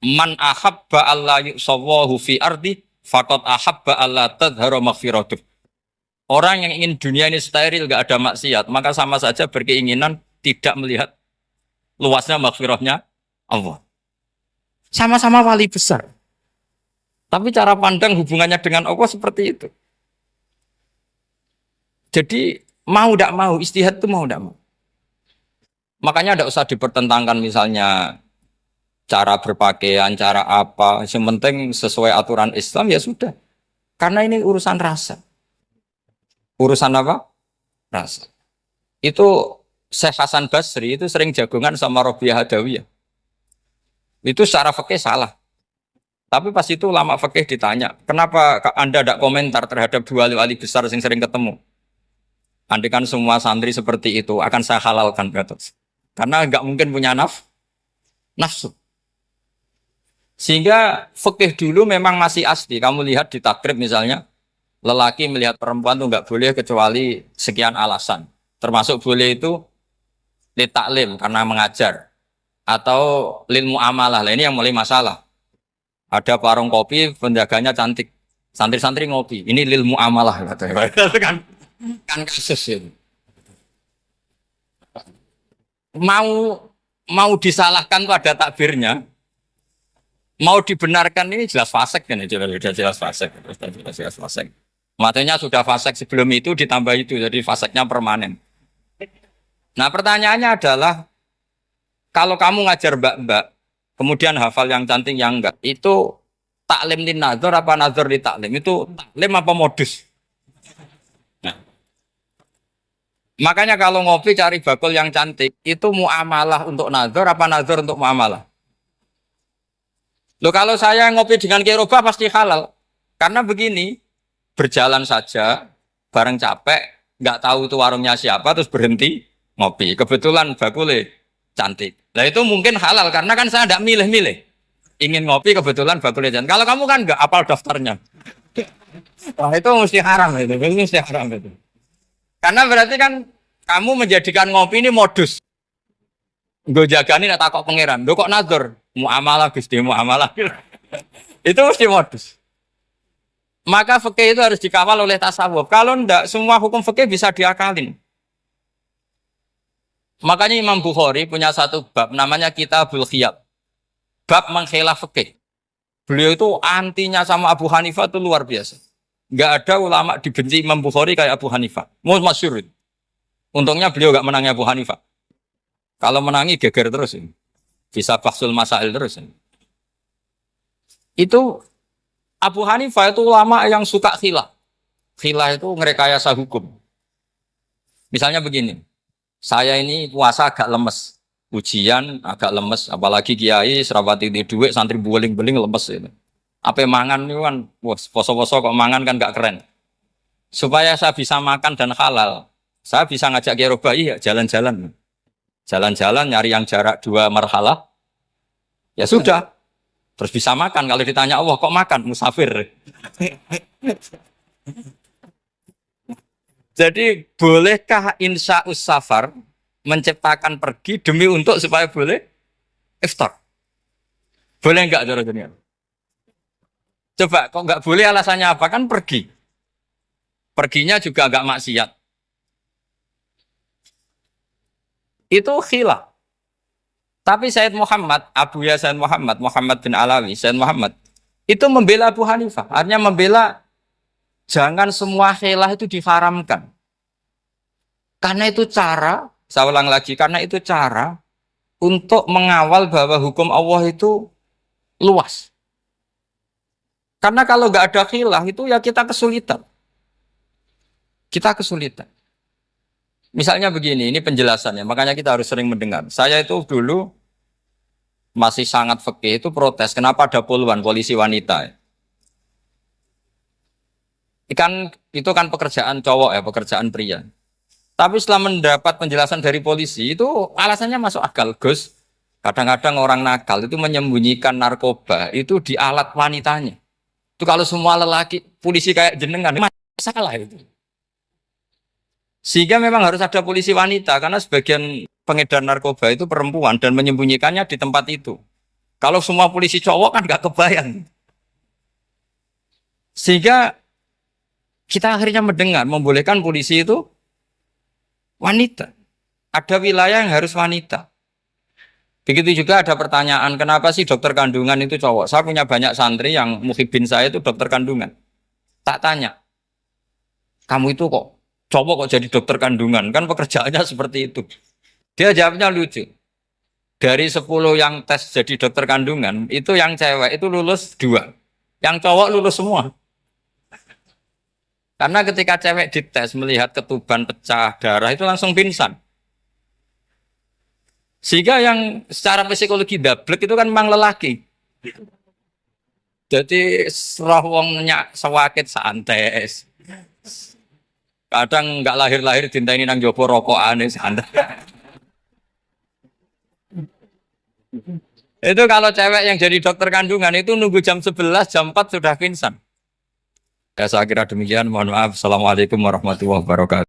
Man ahabba alla yusawwahu fi ardi faqad ahabba alla tadhharu maghfiratuh. Orang yang ingin dunia ini steril gak ada maksiat, maka sama saja berkeinginan tidak melihat luasnya maghfirahnya Allah. Sama-sama wali besar. Tapi cara pandang hubungannya dengan Allah seperti itu. Jadi mau tidak mau, ijtihad itu mau tidak mau. Makanya tidak usah dipertentangkan misalnya cara berpakaian, cara apa. Yang penting sesuai aturan Islam ya sudah. Karena ini urusan rasa. Urusan apa? Rasa. Itu Syekh Hasan Basri itu sering jagongan sama Robiah Hadawiyah. Itu secara fikih salah. Tapi pas itu ulama fikih ditanya, kenapa Anda tidak komentar terhadap dua wali besar yang sering ketemu? Andai kan semua santri seperti itu, akan saya halalkan. Karena nggak mungkin punya nafsu. Sehingga fikih dulu memang masih asli. Kamu lihat di takrib misalnya, lelaki melihat perempuan itu nggak boleh kecuali sekian alasan. Termasuk boleh itu li taklim karena mengajar. Atau lil muamalah. Lah ini yang mulai masalah. Ada warung kopi, penjaganya cantik. Santri-santri ngopi. Ini lil muamalah. Itu kan kasus itu. Mau disalahkan pada takbirnya, mau dibenarkan ini jelas fasik kan? Jelas fasik. Jelas fasik. Matanya sudah fasik sebelum itu ditambah itu. Jadi fasiknya permanen. Nah pertanyaannya adalah, kalau kamu ngajar mbak-mbak, kemudian hafal yang cantik yang enggak, itu taklim di nazar apa nazar di taklim? Itu taklim apa modus? Nah, makanya kalau ngopi cari bakul yang cantik, itu muamalah untuk nazar apa nazar untuk muamalah? Loh kalau saya ngopi dengan kiroba pasti halal. Karena begini, berjalan saja, bareng capek, nggak tahu itu warungnya siapa, terus berhenti ngopi. Kebetulan bakulnya cantik. Nah itu mungkin halal karena kan saya tidak milih-milih. Ingin ngopi kebetulan bakulnya cantik. Kalau kamu kan nggak apal daftarnya. Wah itu mesti haram itu. Mesti haram itu. Karena berarti kan kamu menjadikan ngopi ini modus. Gue jagani nak takok pangeran. Lo kok nazar? Muamalah Gusti muamalah. Itu mesti modus. Maka fikih itu harus dikawal oleh tasawuf. Kalau ndak semua hukum fikih bisa diakalin. Makanya Imam Bukhari punya satu bab namanya Kitabul Khiyab. Bab mengkhilaf fikih. Beliau itu antinya sama Abu Hanifah itu luar biasa. Enggak ada ulama dibenci Imam Bukhari kayak Abu Hanifah. Masyhur. Untungnya beliau enggak menangnya Abu Hanifah. Kalau menangi geger terus ini. Bisa bahsul masail terus ini. Itu Abu Hanifah itu ulama yang suka khilaf. Khilaf itu ngerekayasa hukum. Misalnya begini. Saya ini puasa agak lemes, ujian agak lemes, apalagi kiai serapati di duit, santri beling-beling lemes itu. Apa mangan itu kan, poso-poso kok mangan kan gak keren. Supaya saya bisa makan dan halal, saya bisa ngajak kiai robai ya jalan-jalan, jalan-jalan nyari yang jarak 2 marhalah, ya sudah, terus bisa makan. Kalau ditanya Allah kok makan musafir. Jadi bolehkah insya safar menciptakan pergi demi untuk supaya boleh iftar? Boleh enggak cara dunia? Coba kok enggak boleh alasannya apa? Kan pergi. Perginya juga enggak maksiat. Itu khilaf. Tapi Sayyid Muhammad, Abuya Sayyid Muhammad, Muhammad bin Alawi, Sayyid Muhammad itu membela Abu Hanifah. Artinya membela jangan semua khilaf itu diharamkan. Karena itu cara, saya ulang lagi, karena itu cara untuk mengawal bahwa hukum Allah itu luas. Karena kalau nggak ada khilaf itu ya kita kesulitan. Kita kesulitan. Misalnya begini, ini penjelasannya, makanya kita harus sering mendengar. Saya itu dulu masih sangat fikih itu protes, kenapa ada puluhan polisi wanita? Itu kan pekerjaan cowok ya, pekerjaan pria. Tapi setelah mendapat penjelasan dari polisi, itu alasannya masuk akal, Gus. Kadang-kadang orang nakal itu menyembunyikan narkoba itu di alat wanitanya. Itu kalau semua lelaki, polisi kayak jenengan, masalah itu. Sehingga memang harus ada polisi wanita, karena sebagian pengedar narkoba itu perempuan dan menyembunyikannya di tempat itu. Kalau semua polisi cowok kan nggak kebayang. Sehingga kita akhirnya mendengar, membolehkan polisi itu wanita. Ada wilayah yang harus wanita. Begitu juga ada pertanyaan, kenapa sih dokter kandungan itu cowok? Saya punya banyak santri yang muhibin saya itu dokter kandungan. Tak tanya, kamu itu kok cowok kok jadi dokter kandungan? Kan pekerjaannya seperti itu. Dia jawabnya lucu. Dari 10 yang tes jadi dokter kandungan, itu yang cewek itu lulus 2. Yang cowok lulus semua. Karena ketika cewek dites melihat ketuban pecah darah itu langsung pingsan. Sehingga yang secara psikologi dablek itu kan memang lelaki. Jadi serah wongnya sewakit santai. Kadang nggak lahir-lahir dinteni nang jopo rokokane santai. Itu kalau cewek yang jadi dokter kandungan itu nunggu jam 11, jam 4 sudah pingsan. Ya saya kira demikian. Mohon maaf. Assalamualaikum warahmatullahi wabarakatuh.